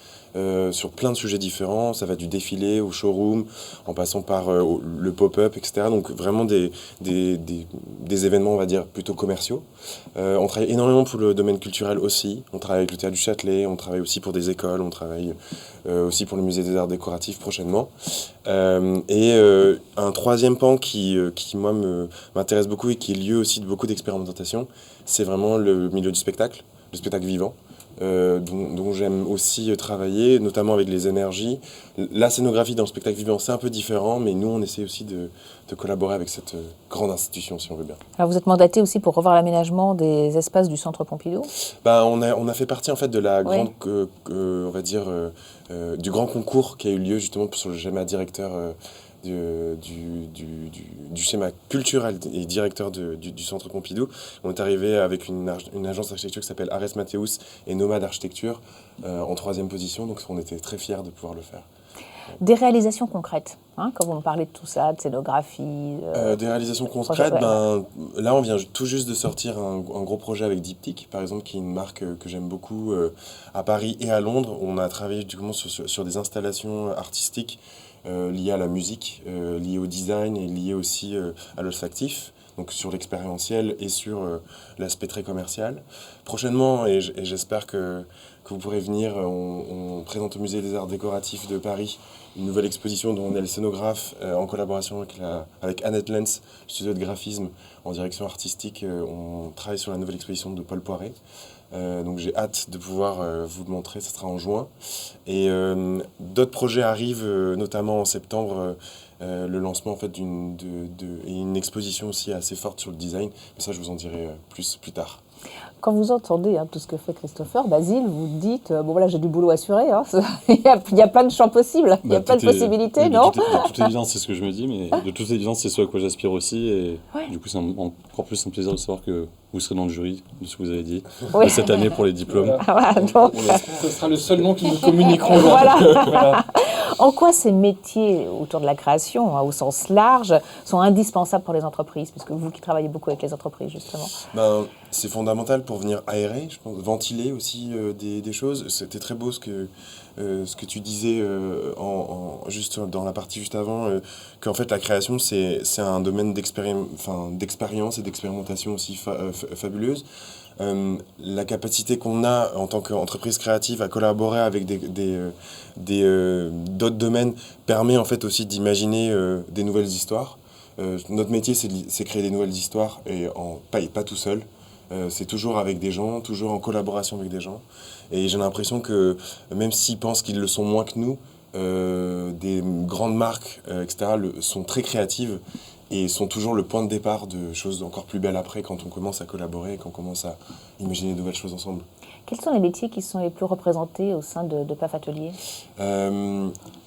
Sur plein de sujets différents, ça va du défilé au showroom, en passant par le pop-up, etc. Donc vraiment des événements, on va dire, plutôt commerciaux. On travaille énormément pour le domaine culturel aussi. On travaille avec le Théâtre du Châtelet, on travaille aussi pour des écoles, on travaille aussi pour le Musée des Arts Décoratifs prochainement. Un troisième pan qui moi, m'intéresse beaucoup et qui est lieu aussi de beaucoup d'expérimentation, c'est vraiment le milieu du spectacle, le spectacle vivant. Dont j'aime aussi travailler, notamment avec les énergies. La scénographie dans le spectacle vivant, c'est un peu différent, mais nous, on essaie aussi de collaborer avec cette grande institution, si on veut bien. Alors, vous êtes mandaté aussi pour revoir l'aménagement des espaces du Centre Pompidou? On a fait partie, en fait, de la grande, on va dire, du grand concours qui a eu lieu, justement, sur le schéma directeur du schéma culturel et directeur du Centre Pompidou. On est arrivé avec une agence d'architecture qui s'appelle Ares Mathéus et Nomade Architecture en 3e position, donc on était très fiers de pouvoir le faire. Des réalisations concrètes, quand vous me parlez de tout ça, de scénographie. Des réalisations concrètes, là on vient tout juste de sortir un gros projet avec Diptyque, par exemple, qui est une marque que j'aime beaucoup à Paris et à Londres. On a travaillé du coup sur des installations artistiques liées à la musique, liées au design et liées aussi à l'olfactif, donc sur l'expérientiel et sur l'aspect très commercial. Prochainement, et j'espère que vous pourrez venir, on présente au Musée des Arts Décoratifs de Paris une nouvelle exposition dont on est le scénographe en collaboration avec Annette Lenz, le studio de graphisme en direction artistique. On travaille sur la nouvelle exposition de Paul Poiret. Donc j'ai hâte de pouvoir vous le montrer, ça sera en juin. Et d'autres projets arrivent, notamment en septembre, le lancement en fait une exposition aussi assez forte sur le design. Mais ça, je vous en dirai plus tard. Quand vous entendez tout ce que fait Christopher, Basile, vous dites bon voilà, j'ai du boulot assuré, il y a plein de champs possibles, il y a plein de possibilités, non? De toute évidence, c'est ce que je me dis, mais de toute évidence, c'est ce à quoi j'aspire aussi. Et du coup, c'est encore plus un plaisir de savoir que vous serez dans le jury de ce que vous avez dit de cette année pour les diplômes. Ce sera le seul nom qu'ils nous communiqueront. Voilà. En quoi ces métiers autour de la création, au sens large, sont indispensables pour les entreprises, puisque vous qui travaillez beaucoup avec les entreprises, justement? C'est fondamental pour venir aérer, je pense, ventiler aussi des choses. C'était très beau ce que tu disais juste dans la partie juste avant, qu'en fait la création c'est un domaine d'expérience et d'expérimentation aussi fabuleuse. La capacité qu'on a en tant qu'entreprise créative à collaborer avec d'autres domaines permet en fait aussi d'imaginer des nouvelles histoires. Notre métier c'est créer des nouvelles histoires et pas tout seul. C'est toujours avec des gens, toujours en collaboration avec des gens. Et j'ai l'impression que même s'ils pensent qu'ils le sont moins que nous, des grandes marques, etc., sont très créatives et sont toujours le point de départ de choses encore plus belles après quand on commence à collaborer et quand on commence à imaginer de nouvelles choses ensemble. Quels sont les métiers qui sont les plus représentés au sein de PAF Atelier?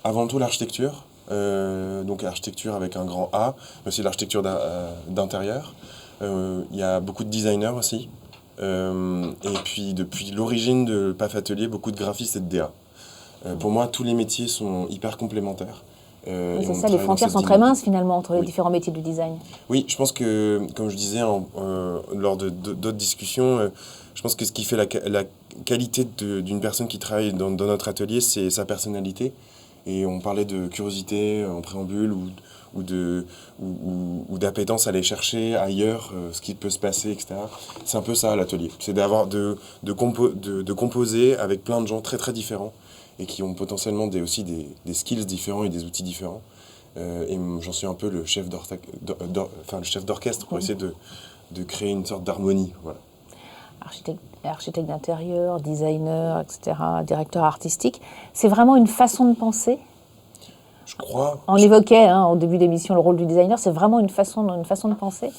Avant tout l'architecture, donc l'architecture avec un grand A, mais aussi l'architecture d'intérieur. Il y a beaucoup de designers aussi. Et puis depuis l'origine de PAF Atelier, beaucoup de graphistes et de DA. Pour moi, tous les métiers sont hyper complémentaires. C'est ça, les frontières sont très minces finalement entre les différents métiers du design. Oui, je pense que, comme je disais lors d'autres discussions, je pense que ce qui fait la qualité d'une personne qui travaille dans notre atelier, c'est sa personnalité Et on parlait de curiosité en préambule ou d'appétence à aller chercher ailleurs ce qui peut se passer, etc. C'est un peu ça l'atelier. C'est de composer avec plein de gens très très différents et qui ont potentiellement aussi des skills différents et des outils différents. Et j'en suis un peu le chef d'orchestre pour essayer de créer une sorte d'harmonie. Voilà. Architecte d'intérieur, designer, etc., directeur artistique, c'est vraiment une façon de penser ? Je crois. On évoquait au début d'émission le rôle du designer, c'est vraiment une façon de penser ?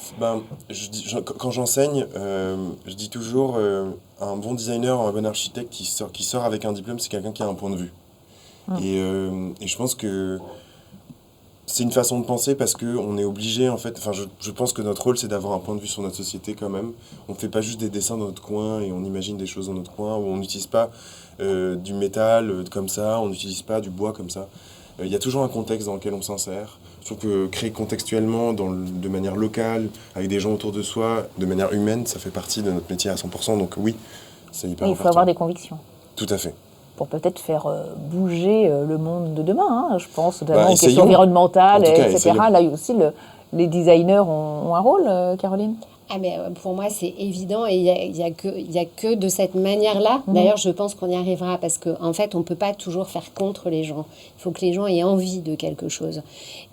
Quand j'enseigne, je dis toujours un bon designer, un bon architecte qui sort avec un diplôme, c'est quelqu'un qui a un point de vue. Et je pense que c'est une façon de penser parce qu'on est obligé, en fait, je pense que notre rôle, c'est d'avoir un point de vue sur notre société quand même. On ne fait pas juste des dessins dans notre coin et on imagine des choses dans notre coin, où on n'utilise pas du métal comme ça, on n'utilise pas du bois comme ça. Il y a toujours un contexte dans lequel on s'insère. Je trouve que créer contextuellement, de manière locale, avec des gens autour de soi, de manière humaine, ça fait partie de notre métier à 100%. Donc oui, c'est hyper important. Il faut avoir des convictions. Tout à fait. Pour peut-être faire bouger le monde de demain, je pense, notamment aux questions environnementales, etc. Essayons. Là aussi, les designers ont un rôle, Caroline ? Mais pour moi, c'est évident et il y a que de cette manière-là. D'ailleurs, je pense qu'on y arrivera parce qu'en fait, on ne peut pas toujours faire contre les gens. Il faut que les gens aient envie de quelque chose.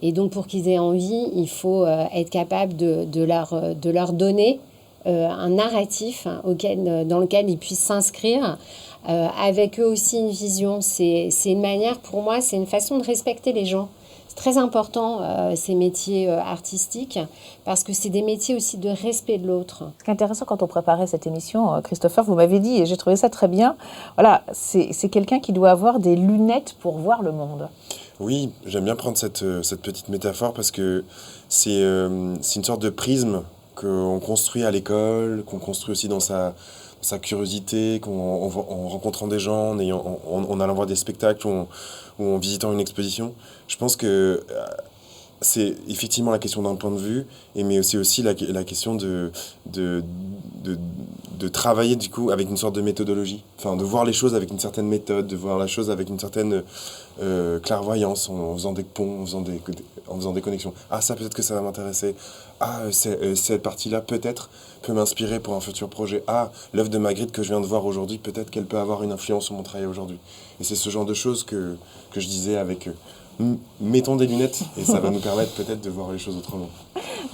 Et donc, pour qu'ils aient envie, il faut être capable de leur donner un narratif dans lequel ils puissent s'inscrire. Avec eux aussi une vision. C'est une manière, pour moi, c'est une façon de respecter les gens. C'est très important, ces métiers artistiques, parce que c'est des métiers aussi de respect de l'autre. Ce qui est intéressant quand on préparait cette émission, Christopher, vous m'avez dit, et j'ai trouvé ça très bien, voilà, c'est quelqu'un qui doit avoir des lunettes pour voir le monde. Oui, j'aime bien prendre cette petite métaphore parce que c'est une sorte de prisme qu'on construit à l'école, qu'on construit aussi dans sa curiosité, en rencontrant des gens, en allant voir des spectacles ou en visitant une exposition. Je pense que c'est effectivement la question d'un point de vue, mais c'est aussi la question de travailler du coup avec une sorte de méthodologie, de voir les choses avec une certaine méthode, de voir la chose avec une certaine clairvoyance, en faisant des ponts, en faisant des connexions. Ah, ça peut-être que ça va m'intéresser. Ah, cette partie-là peut-être peut m'inspirer pour un futur projet. Ah, l'œuvre de Magritte que je viens de voir aujourd'hui, peut-être qu'elle peut avoir une influence sur mon travail aujourd'hui. Et c'est ce genre de choses que je disais avec mettons des lunettes et ça va nous permettre peut-être de voir les choses autrement.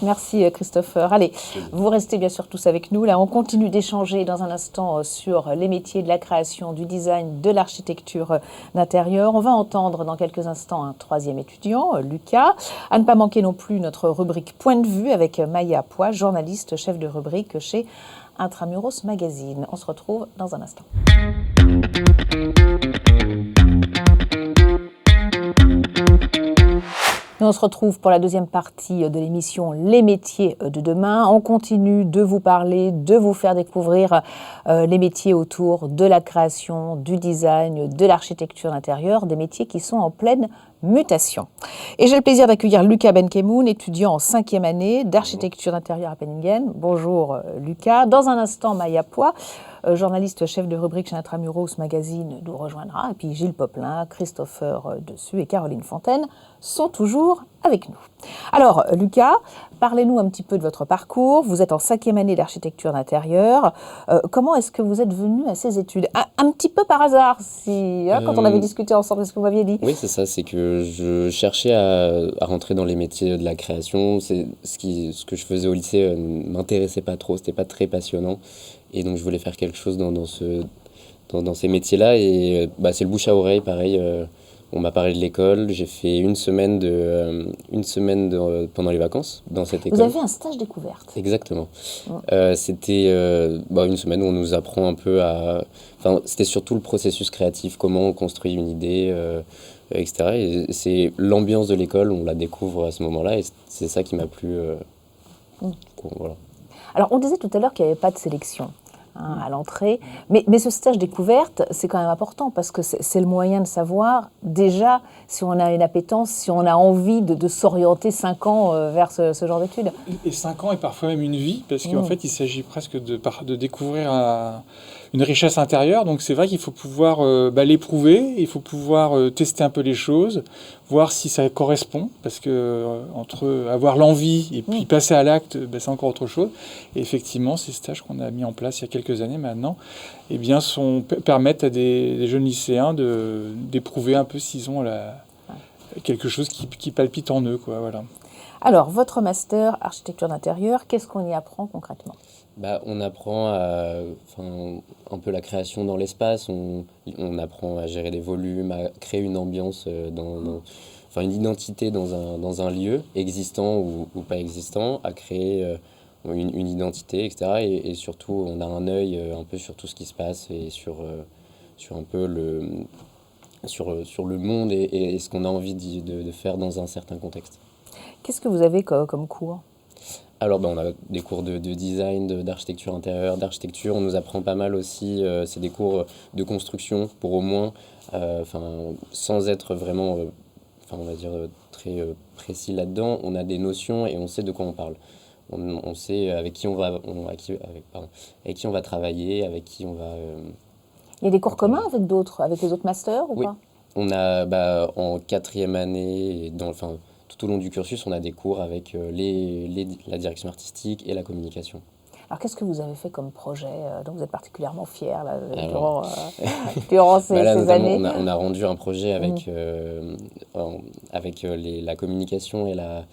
Merci Christopher. Allez, vous restez bien sûr tous avec nous. Là, on continue d'échanger dans un instant sur les métiers de la création, du design, de l'architecture d'intérieur. On va entendre dans quelques instants un troisième étudiant, Lucas. À ne pas manquer non plus notre rubrique Point de vue avec Maya Poix, journaliste, chef de rubrique chez Intramuros Magazine. On se retrouve dans un instant. Et on se retrouve pour la deuxième partie de l'émission Les métiers de demain. On continue de vous parler, de vous faire découvrir les métiers autour de la création, du design, de l'architecture d'intérieur, des métiers qui sont en pleine mutation. Et j'ai le plaisir d'accueillir Lucas Benkemoun, étudiant en 5e année d'architecture d'intérieur à Penningen. Bonjour Lucas. Dans un instant, Maya Poix, journaliste chef de rubrique chez Intramuros Magazine, nous rejoindra. Et puis Gilles Poplin, Christopher Dessus et Caroline Fontaine sont toujours avec nous. Alors Lucas, parlez-nous un petit peu de votre parcours. Vous êtes en 5e année d'architecture d'intérieur. Comment est-ce que vous êtes venu à ces études ? Un petit peu par hasard, quand on avait discuté ensemble, c'est ce que vous m'aviez dit. Oui, c'est ça, c'est que je cherchais à rentrer dans les métiers de la création. C'est ce que je faisais au lycée ne m'intéressait pas trop, c'était pas très passionnant. Et donc je voulais faire quelque chose dans ces métiers-là. Et c'est le bouche à oreille, pareil. On m'a parlé de l'école. J'ai fait une semaine pendant les vacances dans cette école. Vous avez fait un stage découverte. Exactement. C'était une semaine où on nous apprend un peu c'était surtout le processus créatif, comment on construit une idée, etc. Et c'est l'ambiance de l'école, on la découvre à ce moment-là. Et c'est ça qui m'a plu. Voilà. Alors, on disait tout à l'heure qu'il n'y avait pas de sélection à l'entrée, mais ce stage découverte, c'est quand même important parce que c'est le moyen de savoir déjà si on a une appétence, si on a envie de s'orienter 5 ans vers ce genre d'études. Et 5 ans et parfois même une vie, parce qu'en fait, il s'agit presque de découvrir une richesse intérieure. Donc c'est vrai qu'il faut pouvoir l'éprouver, il faut pouvoir tester un peu les choses, voir si ça correspond, parce que entre avoir l'envie et puis passer à l'acte, c'est encore autre chose. Et effectivement, ces stages qu'on a mis en place il y a quelques années maintenant, permettent à des jeunes lycéens d'éprouver un peu s'ils ont quelque chose qui palpite en eux, quoi, voilà. Alors, votre master architecture d'intérieur, qu'est-ce qu'on y apprend concrètement ? On apprend un peu la création dans l'espace, on apprend à gérer des volumes, à créer une ambiance, une identité dans un lieu existant ou pas existant, à créer une identité, etc. Et surtout, on a un œil un peu sur tout ce qui se passe et sur un peu sur le monde et ce qu'on a envie de faire dans un certain contexte. Qu'est-ce que vous avez comme cours ? Alors, on a des cours de design, d'architecture intérieure, d'architecture. On nous apprend pas mal aussi, c'est des cours de construction pour au moins, sans être vraiment, on va dire, très précis là-dedans, on a des notions et on sait de quoi on parle. On sait avec qui on va travailler, avec qui on va... Il y a des cours communs avec d'autres, avec les autres masters ou pas ? On a en 4e année, tout au long du cursus, on a des cours avec la direction artistique et la communication. Alors, qu'est-ce que vous avez fait comme projet dont vous êtes particulièrement fier durant ces années ? On a rendu un projet avec la communication et la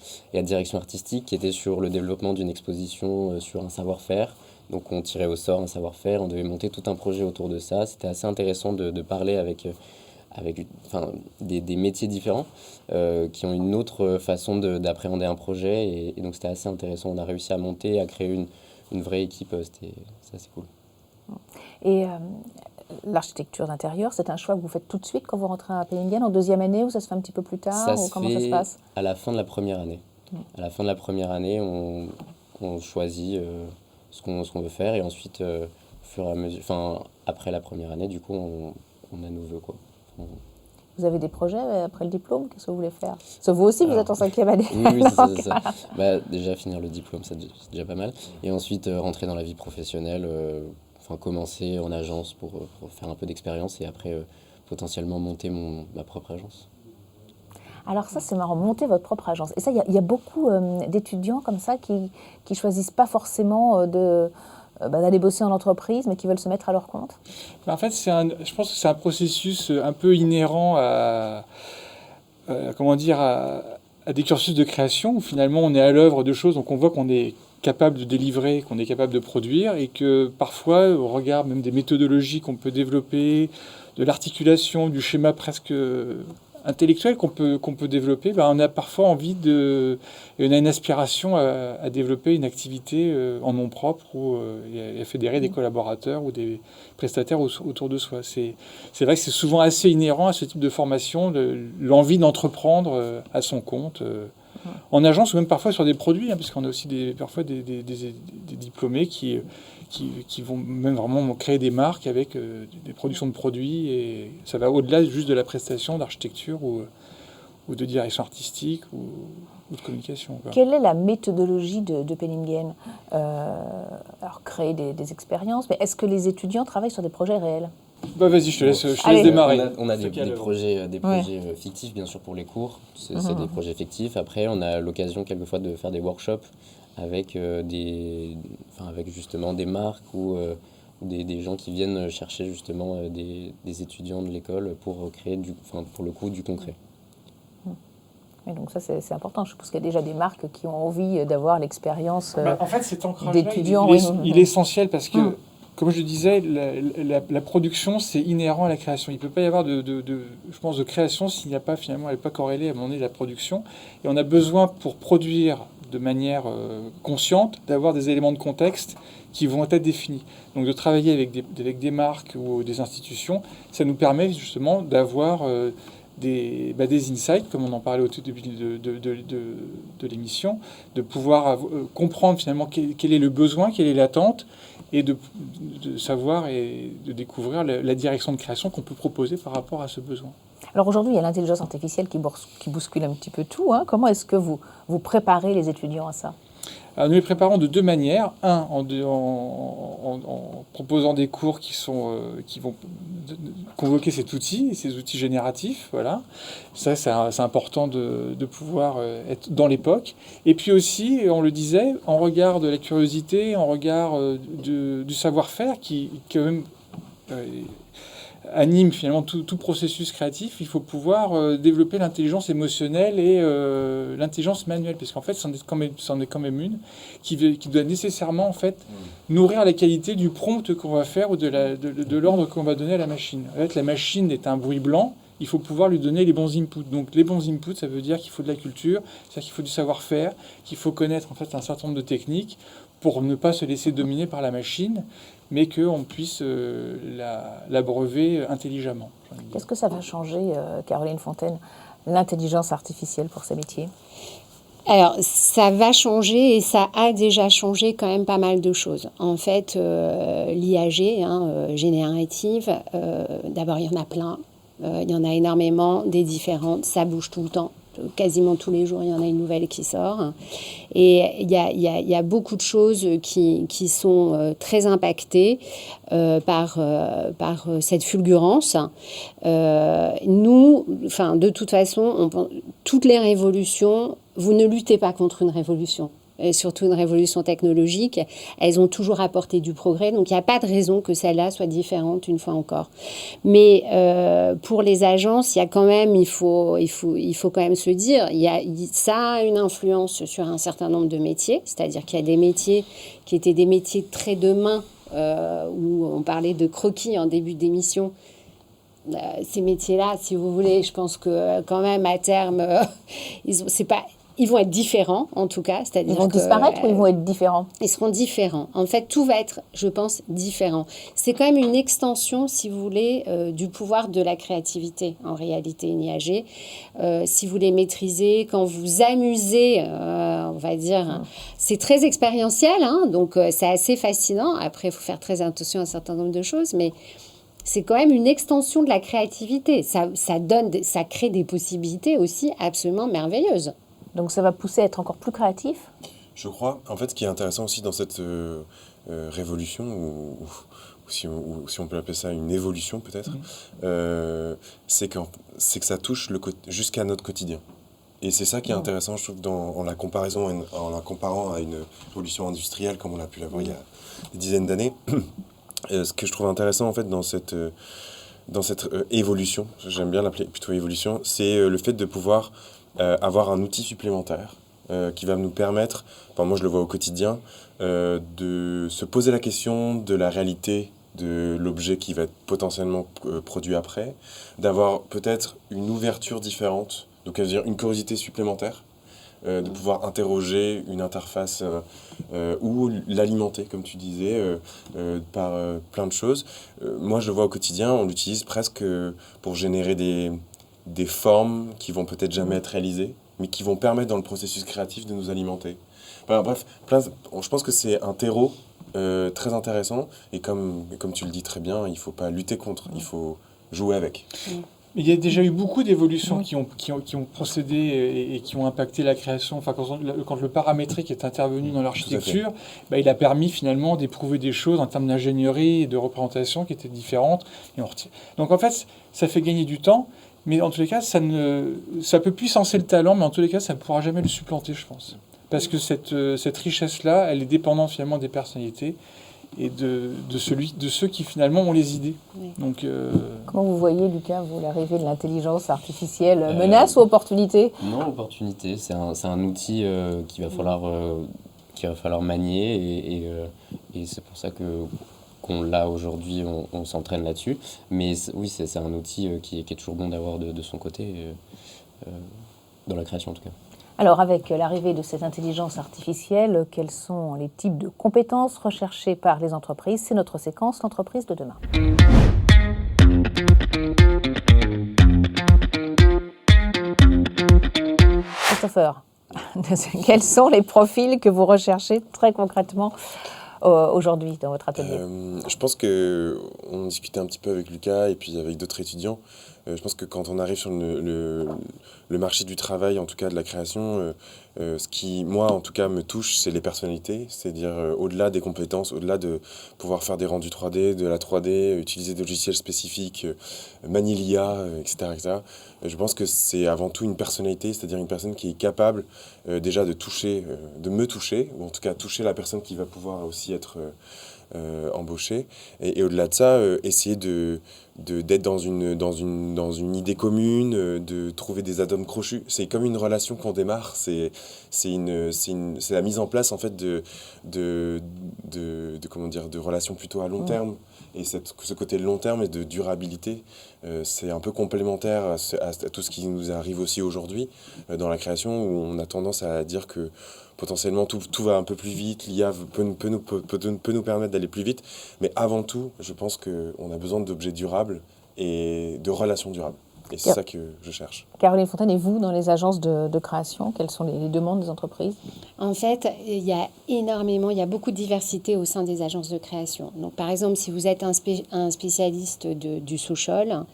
direction artistique qui était sur le développement d'une exposition sur un savoir-faire. Donc, on tirait au sort un savoir-faire, on devait monter tout un projet autour de ça. C'était assez intéressant de parler avec des métiers différents qui ont une autre façon d'appréhender un projet. Et donc, c'était assez intéressant. On a réussi à monter, à créer une vraie équipe. C'était assez cool. Et l'architecture d'intérieur, c'est un choix que vous faites tout de suite quand vous rentrez à Penningen, en 2e année, ou ça se fait un petit peu plus tard, comment ça se passe ? À la fin de la première année. À la fin de la première année, on choisit ce qu'on veut faire. Et ensuite, au fur et à mesure, après la première année, du coup, on a nos vœux, quoi. Vous avez des projets après le diplôme ? Qu'est-ce que vous voulez faire ? Sauf vous aussi, vous êtes en 5e année. Oui, c'est ça. Déjà, finir le diplôme, c'est déjà pas mal. Et ensuite, rentrer dans la vie professionnelle, commencer en agence pour faire un peu d'expérience et après, potentiellement monter ma propre agence. Alors ça, c'est marrant, monter votre propre agence. Et ça, il y a beaucoup d'étudiants comme ça qui choisissent pas forcément d'aller bosser en entreprise, mais qui veulent se mettre à leur compte. En fait, je pense que c'est un processus un peu inhérent à des cursus de création, où finalement on est à l'œuvre de choses, donc on voit qu'on est capable de délivrer, qu'on est capable de produire, et que parfois, au regard même des méthodologies qu'on peut développer, de l'articulation, du schéma presque intellectuel qu'on peut développer, on a parfois envie on a une aspiration à développer une activité en nom propre ou à fédérer des collaborateurs ou des prestataires autour de soi. C'est vrai que c'est souvent assez inhérent à ce type de formation, l'envie d'entreprendre à son compte, en agence ou même parfois sur des produits, parce qu'on a aussi parfois des diplômés qui vont même vraiment créer des marques avec des productions de produits, et ça va au-delà juste de la prestation d'architecture ou de direction artistique ou de communication, quoi. Quelle est la méthodologie de Penningen ? Alors, créer des expériences, mais est-ce que les étudiants travaillent sur des projets réels ? Vas-y, je te laisse démarrer. On a des projets fictifs, bien sûr, pour les cours. C'est des projets fictifs. Après, on a l'occasion quelquefois de faire des workshops avec justement des marques ou des gens qui viennent chercher justement des étudiants de l'école pour créer pour le coup du concret. Et donc ça, c'est important. Je pense qu'il y a déjà des marques qui ont envie d'avoir l'expérience en fait, cet ancrage d'étudiants. Il est essentiel parce que, comme je le disais, la production, c'est inhérent à la création. Il ne peut pas y avoir je pense, de création s'il n'y a pas, finalement, elle n'est pas corrélée à un moment donné de la production. Et on a besoin, pour produire de manière consciente, d'avoir des éléments de contexte qui vont être définis. Donc de travailler avec des marques ou des institutions, ça nous permet justement d'avoir des insights, comme on en parlait au tout début de l'émission, de pouvoir comprendre finalement quel est le besoin, quelle est l'attente, et de savoir et de découvrir la direction de création qu'on peut proposer par rapport à ce besoin. Alors aujourd'hui, il y a l'intelligence artificielle qui bouscule un petit peu tout. Comment est-ce que vous préparez les étudiants à ça ? Alors, nous les préparons de 2 manières. Un, en proposant des cours qui vont convoquer cet outil, ces outils génératifs. Voilà. Ça, c'est important de pouvoir être dans l'époque. Et puis aussi, on le disait, en regard de la curiosité, en regard du savoir-faire qui quand même anime finalement tout processus créatif, il faut pouvoir développer l'intelligence émotionnelle et l'intelligence manuelle, parce qu'en fait, c'en est quand même une qui doit nécessairement en fait nourrir la qualité du prompt qu'on va faire ou de l'ordre qu'on va donner à la machine. En fait, la machine est un bruit blanc. Il faut pouvoir lui donner les bons inputs. Donc les bons inputs, ça veut dire qu'il faut de la culture, c'est-à-dire qu'il faut du savoir-faire, qu'il faut connaître en fait un certain nombre de techniques pour ne pas se laisser dominer par la machine, mais qu'on puisse l'abreuver intelligemment. Qu'est-ce que ça va changer, Caroline Fontaine, l'intelligence artificielle pour ces métiers ? Alors, ça va changer et ça a déjà changé quand même pas mal de choses. En fait, l'IAG, générative, d'abord, il y en a plein. Il y en a énormément, des différentes, ça bouge tout le temps. Quasiment tous les jours, il y en a une nouvelle qui sort. Et il y a beaucoup de choses qui sont très impactées par cette fulgurance. Nous, de toute façon, toutes les révolutions, vous ne luttez pas contre une révolution. Et surtout une révolution technologique, elles ont toujours apporté du progrès. Donc, il n'y a pas de raison que celle-là soit différente une fois encore. Mais pour les agences, il y a quand même, il faut quand même se dire, ça a une influence sur un certain nombre de métiers. C'est-à-dire qu'il y a des métiers qui étaient des métiers très de main, où on parlait de croquis en début d'émission. Ces métiers-là, si vous voulez, je pense que quand même, à terme, ils vont être différents, en tout cas. Ils vont disparaître ou ils vont être différents ? Ils seront différents. En fait, tout va être, je pense, différent. C'est quand même une extension, si vous voulez, du pouvoir de la créativité, en réalité, une IAG. Si vous les maîtrisez, quand vous amusez, on va dire, c'est très expérientiel, donc c'est assez fascinant. Après, il faut faire très attention à un certain nombre de choses, mais c'est quand même une extension de la créativité. Ça crée des possibilités aussi absolument merveilleuses. Donc ça va pousser à être encore plus créatif ? Je crois. En fait, ce qui est intéressant aussi dans cette révolution, ou si on peut appeler ça une évolution peut-être, c'est que ça touche jusqu'à notre quotidien. Et c'est ça qui est intéressant, je trouve, en la comparant à une révolution industrielle comme on a pu l'avoir il y a des dizaines d'années. Ce que je trouve intéressant en fait dans cette évolution, j'aime bien l'appeler plutôt évolution, c'est le fait de pouvoir avoir un outil supplémentaire qui va nous permettre, moi je le vois au quotidien, de se poser la question de la réalité de l'objet qui va être potentiellement produit après, d'avoir peut-être une ouverture différente, donc à dire une curiosité supplémentaire, de pouvoir interroger une interface ou l'alimenter, comme tu disais, par plein de choses. Moi je le vois au quotidien, on l'utilise presque pour générer des formes qui vont peut-être jamais être réalisées, mais qui vont permettre dans le processus créatif de nous alimenter. Bref, je pense que c'est un terreau très intéressant, et comme tu le dis très bien, il ne faut pas lutter contre, il faut jouer avec. Il y a déjà eu beaucoup d'évolutions qui ont procédé et qui ont impacté la création. Enfin, quand le paramétrique est intervenu dans l'architecture, il a permis finalement d'éprouver des choses en termes d'ingénierie et de représentation qui étaient différentes. Donc en fait, ça fait gagner du temps. Mais en tous les cas, ça peut puissancer le talent, mais en tous les cas, ça ne pourra jamais le supplanter, je pense. Parce que cette richesse-là, elle est dépendante finalement des personnalités et de ceux qui finalement ont les idées. Oui. Donc, comment vous voyez, Lucas, l'arrivée de l'intelligence artificielle, menace ou opportunité ? Non, opportunité. C'est un outil qu'il va falloir manier, et c'est pour ça qu'on l'a aujourd'hui, on s'entraîne là-dessus. Mais oui, c'est un outil qui est toujours bon d'avoir de son côté, dans la création en tout cas. Alors, avec l'arrivée de cette intelligence artificielle, quels sont les types de compétences recherchées par les entreprises ? C'est notre séquence, l'entreprise de demain. Christopher, quels sont les profils que vous recherchez très concrètement aujourd'hui dans votre atelier? Je pense qu'on discutait un petit peu avec Lucas et puis avec d'autres étudiants. Je pense que quand on arrive sur le marché du travail, en tout cas de la création, ce qui, moi, en tout cas, me touche, c'est les personnalités. C'est-à-dire au-delà des compétences, au-delà de pouvoir faire des rendus 3D, de la 3D, utiliser des logiciels spécifiques, manier l'IA, etc., etc. Je pense que c'est avant tout une personnalité, c'est-à-dire une personne qui est capable déjà de toucher, de me toucher, ou en tout cas toucher la personne qui va pouvoir aussi être embauchée. Et au-delà de ça, essayer d'être dans une idée commune, de trouver des atomes crochus. C'est comme une relation qu'on démarre, c'est la mise en place en fait comment dire, de relations plutôt à long terme. Et ce côté long terme et de durabilité, c'est un peu complémentaire à tout ce qui nous arrive aussi aujourd'hui dans la création, où on a tendance à dire que potentiellement tout va un peu plus vite, l'IA peut nous permettre d'aller plus vite, mais avant tout, je pense qu'on a besoin d'objets durables et de relations durables. Et c'est ça que je cherche. Caroline Fontaine, et vous, dans les agences de création, quelles sont les demandes des entreprises? En fait, il y a beaucoup de diversité au sein des agences de création. Donc, par exemple, si vous êtes un spécialiste du social,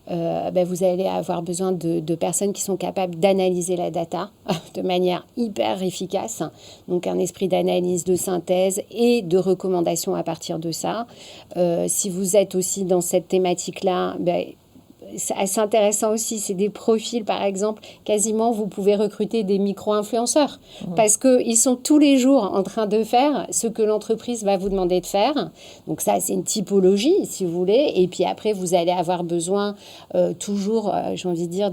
vous allez avoir besoin de personnes qui sont capables d'analyser la data de manière hyper efficace. Donc, un esprit d'analyse, de synthèse et de recommandation à partir de ça. Si vous êtes aussi dans cette thématique-là, c'est assez intéressant aussi, c'est des profils, par exemple, quasiment vous pouvez recruter des micro-influenceurs parce qu'ils sont tous les jours en train de faire ce que l'entreprise va vous demander de faire. Donc ça, c'est une typologie, si vous voulez. Et puis après, vous allez avoir besoin toujours, j'ai envie de dire,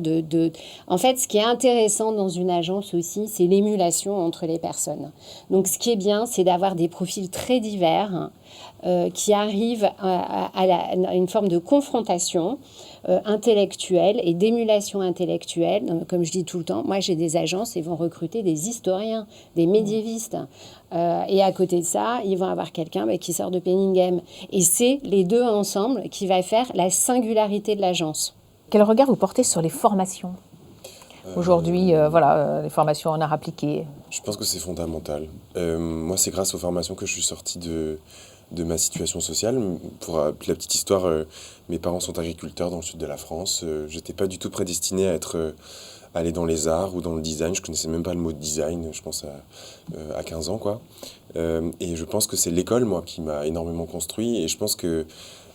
En fait, ce qui est intéressant dans une agence aussi, c'est l'émulation entre les personnes. Donc ce qui est bien, c'est d'avoir des profils très divers qui arrivent à une forme de confrontation intellectuelle et d'émulation intellectuelle. Donc, comme je dis tout le temps, moi j'ai des agences, ils vont recruter des historiens, des médiévistes. Et à côté de ça, ils vont avoir quelqu'un qui sort de Penningham. Et c'est les deux ensemble qui va faire la singularité de l'agence. Quel regard vous portez sur les formations aujourd'hui, les formations en art appliqué? Je pense que c'est fondamental. Moi, c'est grâce aux formations que je suis sorti de ma situation sociale. Pour la petite histoire, mes parents sont agriculteurs dans le sud de la France. J'étais pas du tout prédestiné à aller dans les arts ou dans le design. Je connaissais même pas le mot design, je pense à 15 ans, quoi. Et je pense que c'est l'école, moi, qui m'a énormément construit. Et je pense que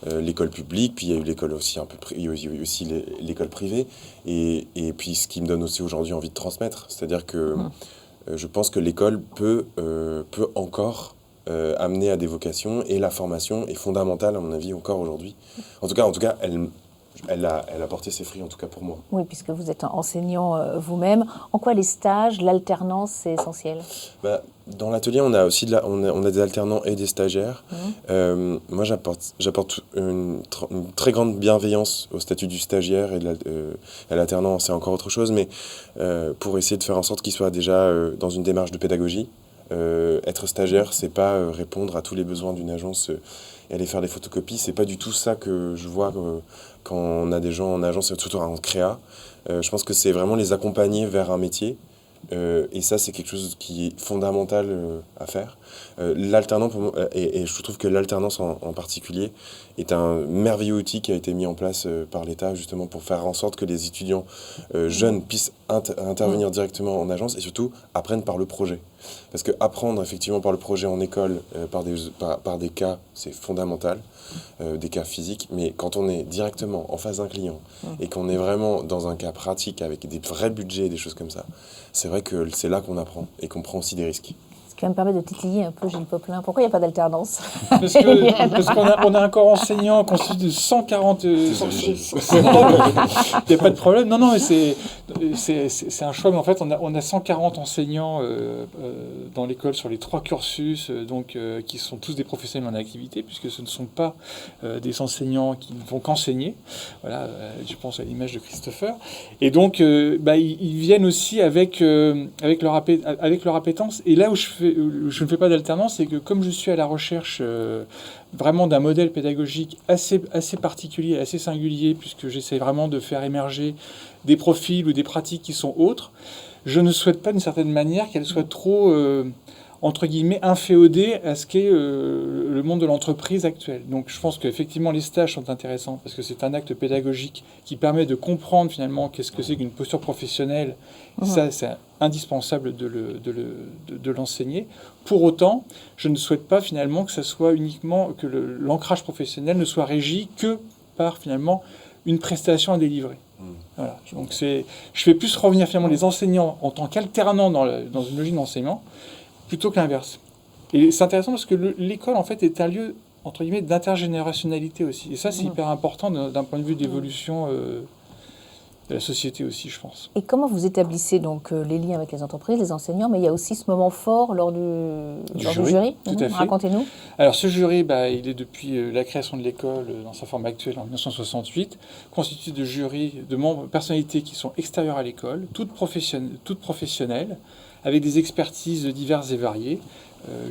l'école publique, puis il y a eu l'école aussi il y a eu aussi l'école privée. Et puis ce qui me donne aussi aujourd'hui envie de transmettre. C'est-à-dire que je pense que l'école peut encore amener à des vocations, et la formation est fondamentale à mon avis encore aujourd'hui. En tout cas, elle a porté ses fruits, en tout cas pour moi. Oui, puisque vous êtes enseignant vous-même. En quoi les stages, l'alternance, c'est essentiel? Dans l'atelier, on a aussi on a des alternants et des stagiaires. Moi, j'apporte une très grande bienveillance au statut du stagiaire, et à l'alternant, c'est encore autre chose, mais pour essayer de faire en sorte qu'il soit déjà dans une démarche de pédagogie. Être stagiaire, c'est pas répondre à tous les besoins d'une agence et aller faire des photocopies. C'est pas du tout ça que je vois quand on a des gens en agence, surtout en créa. Je pense que c'est vraiment les accompagner vers un métier. Et ça, c'est quelque chose qui est fondamental à faire. L'alternant, pour moi, et je trouve que l'alternance en particulier est un merveilleux outil qui a été mis en place par l'État, justement pour faire en sorte que les étudiants jeunes puissent intervenir directement en agence, et surtout apprennent par le projet. Parce que apprendre effectivement par le projet en école, par des cas, c'est fondamental, des cas physiques, mais quand on est directement en face d'un client et qu'on est vraiment dans un cas pratique avec des vrais budgets, des choses comme ça, c'est vrai que c'est là qu'on apprend et qu'on prend aussi des risques. Ce qui va me permettre de titiller un peu Gilles Poplin. Pourquoi il n'y a pas d'alternance? Parce qu'on a un corps enseignant constitué de 140... Il n'y a pas de problème. Non, mais c'est un choix. Mais en fait, on a 140 enseignants dans l'école sur les 3 cursus, qui sont tous des professionnels en activité, puisque ce ne sont pas des enseignants qui ne vont qu'enseigner. Voilà, je pense à l'image de Christopher. Et donc, ils viennent aussi avec leur appétence. Et là où je ne fais pas d'alternance, c'est que comme je suis à la recherche vraiment d'un modèle pédagogique assez particulier, assez singulier, puisque j'essaie vraiment de faire émerger des profils ou des pratiques qui sont autres, je ne souhaite pas d'une certaine manière qu'elles soient trop entre guillemets, inféodé à ce qu'est le monde de l'entreprise actuel. Donc je pense qu'effectivement les stages sont intéressants parce que c'est un acte pédagogique qui permet de comprendre finalement qu'est-ce que c'est qu'une posture professionnelle. Ça, c'est indispensable de l'enseigner. Pour autant, je ne souhaite pas finalement que ça soit uniquement, que l'ancrage professionnel ne soit régi que par finalement une prestation à délivrer. Voilà. Donc je fais plus revenir finalement les enseignants en tant qu'alternants dans une logique d'enseignement, plutôt que l'inverse. Et c'est intéressant parce que l'école, en fait, est un lieu, entre guillemets, d'intergénérationnalité aussi. Et ça, c'est hyper important d'un point de vue d'évolution de la société aussi, je pense. Et comment vous établissez donc les liens avec les entreprises, les enseignants, mais il y a aussi ce moment fort lors du jury. Tout à fait. Racontez-nous. Alors, ce jury, il est depuis la création de l'école, dans sa forme actuelle, en 1968, constitué de jurys, de membres, personnalités qui sont extérieures à l'école, toutes professionnelles, avec des expertises diverses et variées.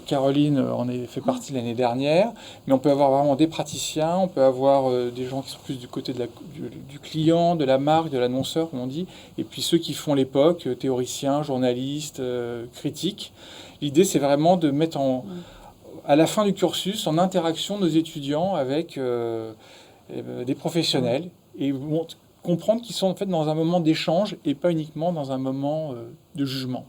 Caroline en a fait partie l'année dernière, mais on peut avoir vraiment des praticiens, on peut avoir des gens qui sont plus du côté du client, de la marque, de l'annonceur, comme on dit, et puis ceux qui font l'époque, théoriciens, journalistes, critiques. L'idée, c'est vraiment de mettre à la fin du cursus en interaction nos étudiants avec des professionnels et comprendre qu'ils sont en fait dans un moment d'échange et pas uniquement dans un moment de jugement.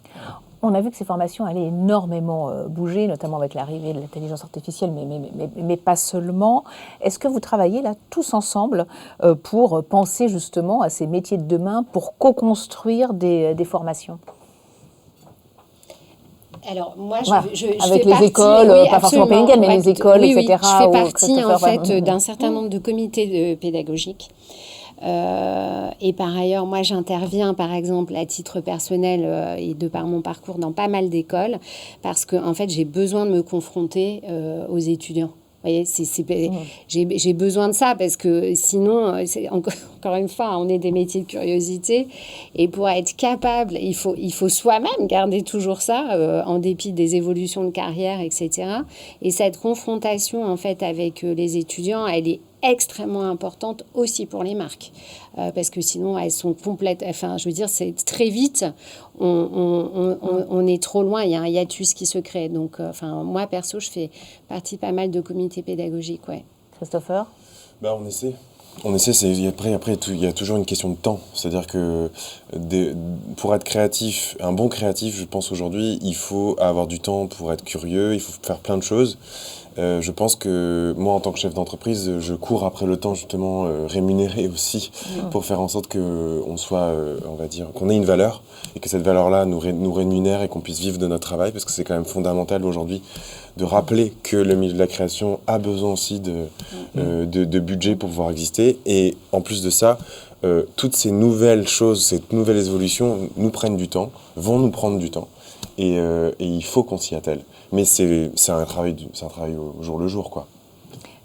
On a vu que ces formations allaient énormément bouger, notamment avec l'arrivée de l'intelligence artificielle, mais pas seulement. Est-ce que vous travaillez là tous ensemble pour penser justement à ces métiers de demain, pour co-construire des formations ? Alors moi, je avec fais les écoles, pas forcément Penningen, mais les écoles, oui, etc. Je fais partie en fait d'un certain nombre de comités pédagogiques. Et par ailleurs, moi, j'interviens, par exemple, à titre personnel et de par mon parcours dans pas mal d'écoles, parce que en fait, j'ai besoin de me confronter aux étudiants. Vous voyez, j'ai besoin de ça parce que sinon, encore une fois, on est des métiers de curiosité et pour être capable, il faut soi-même garder toujours ça en dépit des évolutions de carrière, etc. Et cette confrontation en fait avec les étudiants, elle est extrêmement importante aussi pour les marques parce que sinon elles sont complètes, enfin je veux dire c'est très vite on est trop loin, il y a un hiatus qui se crée, donc moi perso je fais partie pas mal de comités pédagogiques. Ouais. Christopher? On essaie, après il y a toujours une question de temps, c'est-à-dire que pour être créatif, un bon créatif je pense aujourd'hui il faut avoir du temps pour être curieux, il faut faire plein de choses. Je pense que moi, en tant que chef d'entreprise, je cours après le temps justement rémunéré aussi pour faire en sorte qu'on soit, on va dire, qu'on ait une valeur et que cette valeur-là nous rémunère et qu'on puisse vivre de notre travail parce que c'est quand même fondamental aujourd'hui de rappeler que le milieu de la création a besoin aussi de budget pour pouvoir exister et en plus de ça, toutes ces nouvelles choses, ces nouvelles évolutions nous prennent du temps, vont nous prendre du temps. Et il faut qu'on s'y attelle. Mais c'est un travail au jour le jour, quoi.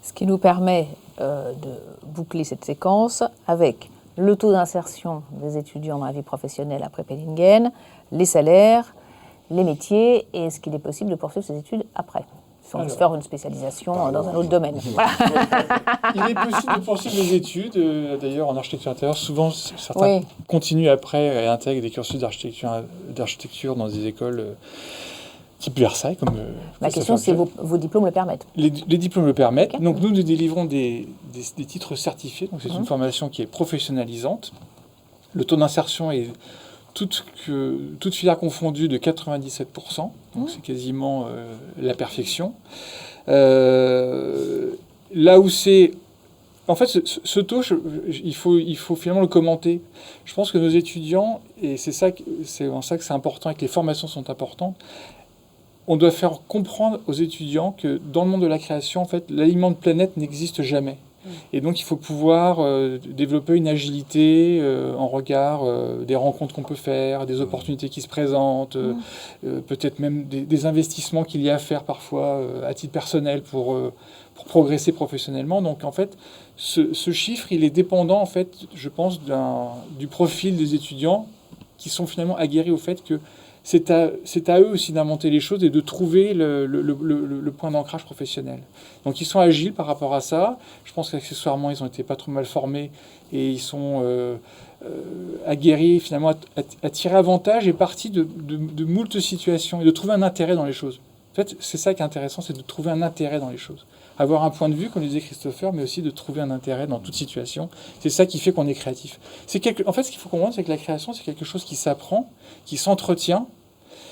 Ce qui nous permet de boucler cette séquence avec le taux d'insertion des étudiants dans la vie professionnelle après Penningen, les salaires, les métiers, et est-ce qu'il est possible de poursuivre ces études après ? Si on veut faire une spécialisation dans un autre domaine. Voilà. Il est possible de poursuivre les études. D'ailleurs, en architecture intérieure, souvent, certains continuent après et intègrent des cursus d'architecture dans des écoles type Versailles. La question, c'est vos diplômes le permettent. Les diplômes le permettent. Okay. Donc, nous délivrons des titres certifiés. Donc, c'est une formation qui est professionnalisante. Le taux d'insertion est toute filière confondue de 97%, donc c'est quasiment la perfection. Là où c'est... En fait, ce taux, il faut finalement le commenter. Je pense que nos étudiants, et c'est en ça que c'est important et que les formations sont importantes, on doit faire comprendre aux étudiants que dans le monde de la création, en fait, l'alignement de planète n'existe jamais. Et donc, il faut pouvoir développer une agilité en regard des rencontres qu'on peut faire, des opportunités qui se présentent, peut-être même des investissements qu'il y a à faire parfois à titre personnel pour progresser professionnellement. Donc, en fait, ce chiffre, il est dépendant, en fait, je pense, du profil des étudiants qui sont finalement aguerris au fait que c'est à eux aussi d'inventer les choses et de trouver le point d'ancrage professionnel. Donc ils sont agiles par rapport à ça. Je pense qu'accessoirement, ils ont été pas trop mal formés et ils sont aguerris finalement à tirer avantage et partie de moult situations et de trouver un intérêt dans les choses. En fait, c'est ça qui est intéressant, c'est de trouver un intérêt dans les choses. Avoir un point de vue, comme le disait Christopher, mais aussi de trouver un intérêt dans toute situation. C'est ça qui fait qu'on est créatif. En fait, ce qu'il faut comprendre, c'est que la création, c'est quelque chose qui s'apprend, qui s'entretient.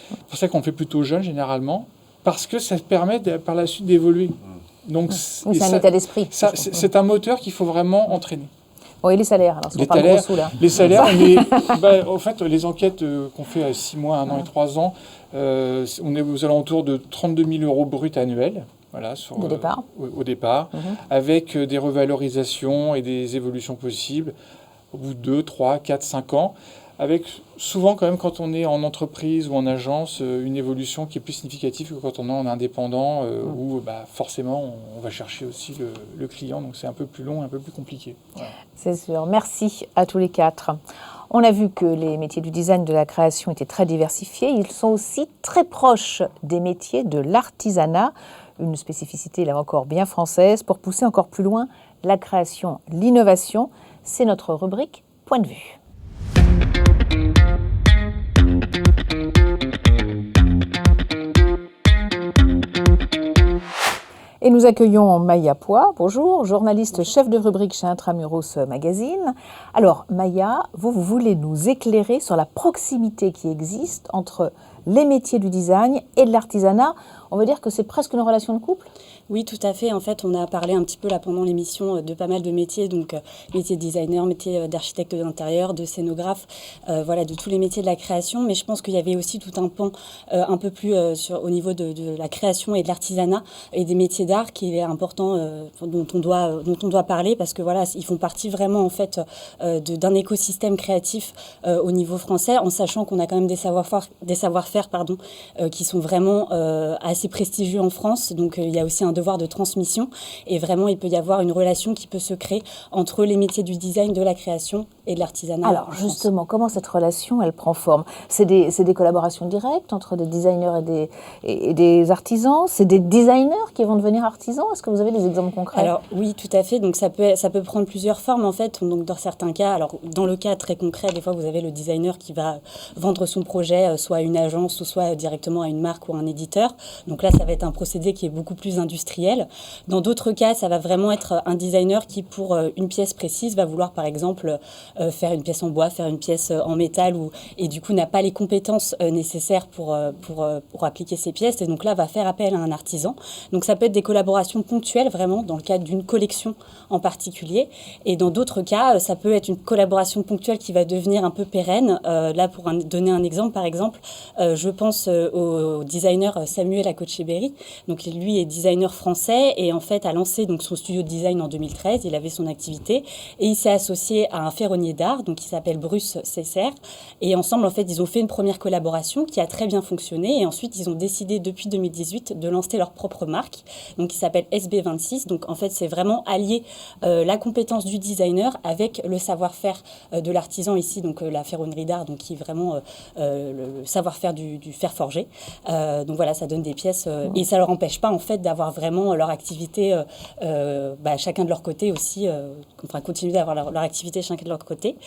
C'est pour ça qu'on le fait plutôt jeune, généralement, parce que ça permet par la suite d'évoluer. Donc, oui, c'est un état d'esprit. C'est un moteur qu'il faut vraiment entraîner. Bon, et les salaires, alors, les parle gros sous, là. Les salaires, en fait, les enquêtes qu'on fait à 6 mois, 1 an et 3 ans, on est aux alentours de 32 000 € bruts annuels. Voilà, au départ, avec des revalorisations et des évolutions possibles au bout de 2, 3, 4, 5 ans, avec souvent quand même quand on est en entreprise ou en agence, une évolution qui est plus significative que quand on est en indépendant, où forcément on va chercher aussi le client, donc c'est un peu plus long, un peu plus compliqué. Voilà. C'est sûr. Merci à tous les 4. On a vu que les métiers du design, de la création étaient très diversifiés. Ils sont aussi très proches des métiers de l'artisanat. Une spécificité, là encore, bien française, pour pousser encore plus loin la création, l'innovation. C'est notre rubrique Point de vue. Et nous accueillons Maya Poix, bonjour, journaliste chef de rubrique chez Intramuros Magazine. Alors Maya, vous voulez nous éclairer sur la proximité qui existe entre les métiers du design et de l'artisanat. On veut dire que c'est presque une relation de couple ? Oui, tout à fait. En fait, on a parlé un petit peu là pendant l'émission de pas mal de métiers, donc métier de designer, métier d'architecte d'intérieur, de scénographe, voilà, de tous les métiers de la création. Mais je pense qu'il y avait aussi tout un pan un peu plus au niveau de la création et de l'artisanat et des métiers d'art qui est important, dont on doit parler parce que voilà, ils font partie vraiment en fait d'un écosystème créatif au niveau français, en sachant qu'on a quand même des savoir-faire qui sont vraiment assez prestigieux en France. Donc il y a aussi un devoir de transmission et vraiment il peut y avoir une relation qui peut se créer entre les métiers du design, de la création et de l'artisanat. Alors justement, comment cette relation elle prend forme ? C'est des collaborations directes entre des designers et des artisans ? C'est des designers qui vont devenir artisans ? Est-ce que vous avez des exemples concrets ? Alors oui, tout à fait. Donc ça peut prendre plusieurs formes en fait. Donc dans certains cas, alors dans le cas très concret, des fois vous avez le designer qui va vendre son projet soit à une agence ou soit directement à une marque ou à un éditeur. Donc là, ça va être un procédé qui est beaucoup plus industriel. Dans d'autres cas, ça va vraiment être un designer qui, pour une pièce précise, va vouloir par exemple faire une pièce en bois, faire une pièce en métal et du coup n'a pas les compétences nécessaires pour appliquer ces pièces et donc là va faire appel à un artisan. Donc ça peut être des collaborations ponctuelles vraiment dans le cadre d'une collection en particulier et dans d'autres cas ça peut être une collaboration ponctuelle qui va devenir un peu pérenne. Là pour donner un exemple, par exemple je pense au designer Samuel Akocheberry. Donc lui est designer français et en fait a lancé donc son studio de design en 2013. Il avait son activité et il s'est associé à un ferronnier d'art donc qui s'appelle Bruce Cesser et ensemble en fait ils ont fait une première collaboration qui a très bien fonctionné et ensuite ils ont décidé depuis 2018 de lancer leur propre marque donc qui s'appelle SB26. Donc en fait c'est vraiment allier la compétence du designer avec le savoir-faire de l'artisan ici donc la ferronnerie d'art donc qui est vraiment le savoir-faire du fer forgé. Donc voilà, ça donne des pièces et ça leur empêche pas en fait d'avoir vraiment leur activité chacun de leur côté aussi, continuer d'avoir leur activité chacun de leur côté.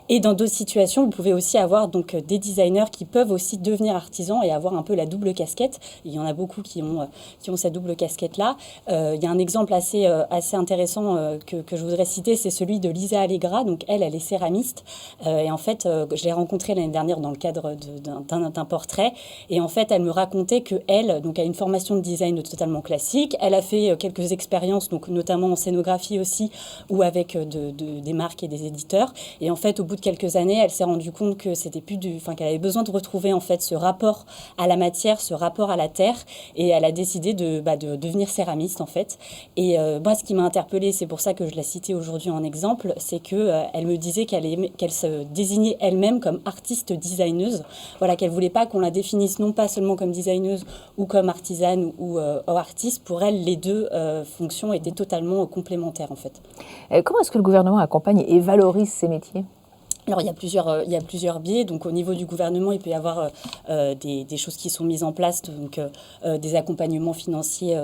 Et dans d'autres situations, vous pouvez aussi avoir donc des designers qui peuvent aussi devenir artisans et avoir un peu la double casquette. Il y en a beaucoup qui ont cette double casquette-là. Il y a un exemple assez intéressant que je voudrais citer, c'est celui de Lisa Allegra. Donc elle est céramiste et en fait, je l'ai rencontrée l'année dernière dans le cadre d'un portrait et en fait, elle me racontait que elle donc a une formation de design totalement classique. Elle a fait quelques expériences, donc notamment en scénographie aussi, ou avec des marques et des éditeurs. Et en fait, au bout de quelques années, elle s'est rendue compte que c'était plus qu'elle avait besoin de retrouver en fait ce rapport à la matière, ce rapport à la terre, et elle a décidé de devenir céramiste en fait. Et moi, ce qui m'a interpellée, c'est pour ça que je la citais aujourd'hui en exemple, c'est que elle me disait qu'elle se désignait elle-même comme artiste designeuse. Voilà, qu'elle voulait pas qu'on la définisse non pas seulement comme designeuse ou comme artisane ou artiste. Pour elle, les deux fonctions étaient totalement complémentaires en fait. Comment est-ce que le gouvernement accompagne et valorise ces métiers ? Alors, il y a plusieurs biais. Donc, au niveau du gouvernement, il peut y avoir des choses qui sont mises en place, donc des accompagnements financiers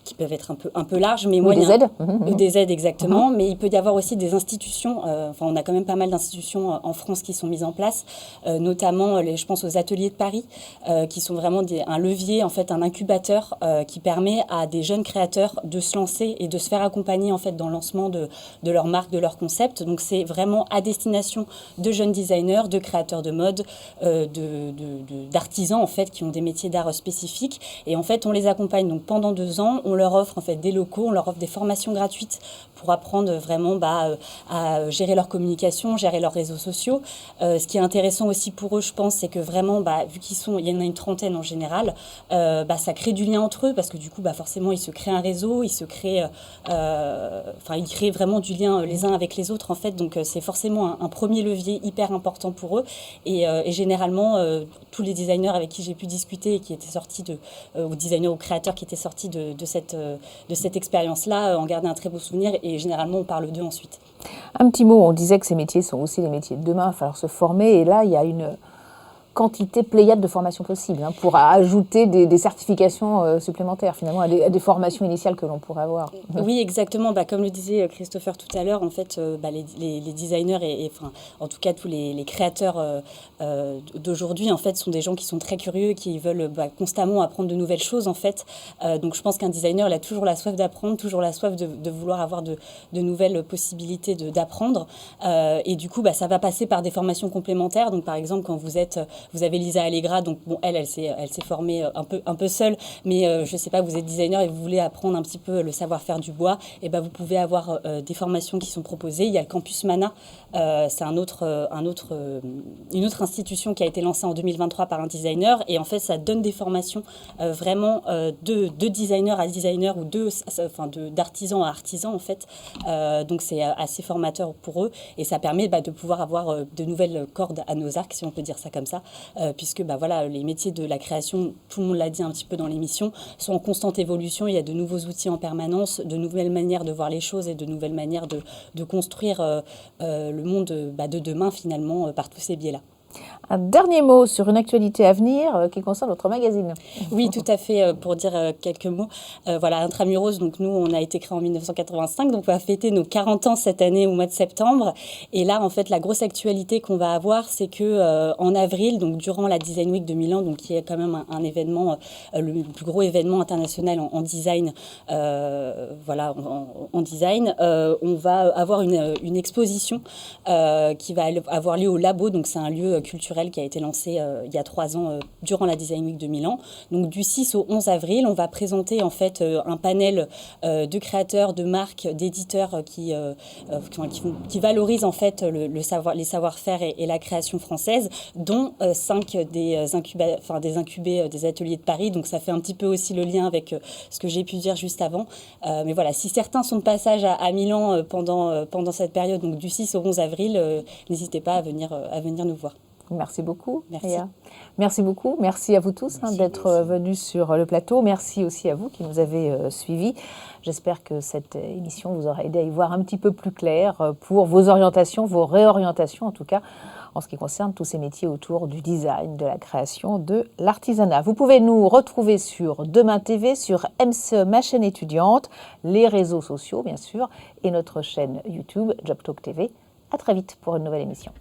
qui peuvent être un peu larges, mais des aides. Des aides, exactement. Mais il peut y avoir aussi des institutions. On a quand même pas mal d'institutions en France qui sont mises en place, notamment, je pense aux ateliers de Paris, qui sont vraiment un levier, en fait, un incubateur qui permet à des jeunes créateurs de se lancer et de se faire accompagner, en fait, dans le lancement de leur marque, de leur concept. Donc, c'est vraiment à destination de jeunes designers, de créateurs de mode, d'artisans, en fait, qui ont des métiers d'art spécifiques. Et en fait, on les accompagne donc pendant 2 ans. On leur offre en fait des locaux, on leur offre des formations gratuites pour apprendre vraiment à gérer leur communication, gérer leurs réseaux sociaux. Ce qui est intéressant aussi pour eux, je pense, c'est que vraiment, vu il y en a une trentaine en général, ça crée du lien entre eux parce que du coup, forcément, ils se créent un réseau, ils créent vraiment du lien les uns avec les autres en fait. Donc c'est forcément un premier levier hyper important pour eux. Et généralement, tous les designers avec qui j'ai pu discuter et qui étaient sortis ou designers ou créateurs qui étaient sortis de cette expérience-là, en gardaient un très beau souvenir et généralement on parle d'eux ensuite. Un petit mot, on disait que ces métiers sont aussi les métiers de demain, il va falloir se former et là il y a une quantité pléiade de formations possibles pour ajouter des certifications supplémentaires finalement à des formations initiales que l'on pourrait avoir. Oui, exactement. Comme le disait Christopher tout à l'heure, en fait, les designers et en tout cas tous les créateurs d'aujourd'hui, en fait, sont des gens qui sont très curieux, qui veulent constamment apprendre de nouvelles choses, en fait. Donc, je pense qu'un designer, il a toujours la soif d'apprendre, toujours la soif de vouloir avoir de nouvelles possibilités d'apprendre. Et du coup, ça va passer par des formations complémentaires. Donc, par exemple, quand vous avez Lisa Allegra, donc bon, elle s'est formée un peu seule, mais je sais pas, vous êtes designer et vous voulez apprendre un petit peu le savoir-faire du bois, et vous pouvez avoir des formations qui sont proposées. Il y a le Campus Mana, c'est une autre institution qui a été lancée en 2023 par un designer, et en fait ça donne des formations vraiment de designer à designer ou d'artisan à artisan en fait. Donc c'est assez formateur pour eux et ça permet de pouvoir avoir de nouvelles cordes à nos arcs, si on peut dire ça comme ça. Puisque les métiers de la création, tout le monde l'a dit un petit peu dans l'émission, sont en constante évolution. Il y a de nouveaux outils en permanence, de nouvelles manières de voir les choses et de nouvelles manières de construire le monde de demain finalement par tous ces biais-là. Un dernier mot sur une actualité à venir qui concerne votre magazine. Oui, tout à fait, pour dire quelques mots. Intramuros, donc nous, on a été créé en 1985, donc on va fêter nos 40 ans cette année au mois de septembre. Et là, en fait, la grosse actualité qu'on va avoir, c'est que en avril, donc durant la Design Week de Milan, donc qui est quand même un événement, le plus gros événement international en design, en design, on va avoir une exposition qui va avoir lieu au Labo, donc c'est un lieu culturel qui a été lancé il y a 3 ans durant la Design Week de Milan. Donc du 6 au 11 avril, on va présenter en fait un panel de créateurs, de marques, d'éditeurs qui valorisent en fait les savoir-faire et la création française, dont 5 des incubés des ateliers de Paris. Donc ça fait un petit peu aussi le lien avec ce que j'ai pu dire juste avant. Mais voilà, si certains sont de passage à Milan pendant cette période, donc du 6 au 11 avril, n'hésitez pas à venir nous voir. Merci beaucoup. Merci. Ria. Merci beaucoup. Merci à vous tous d'être venus sur le plateau. Merci aussi à vous qui nous avez suivis. J'espère que cette émission vous aura aidé à y voir un petit peu plus clair pour vos orientations, vos réorientations en tout cas, en ce qui concerne tous ces métiers autour du design, de la création, de l'artisanat. Vous pouvez nous retrouver sur Demain TV, sur MCE, ma chaîne étudiante, les réseaux sociaux bien sûr, et notre chaîne YouTube, Job Talk TV. À très vite pour une nouvelle émission.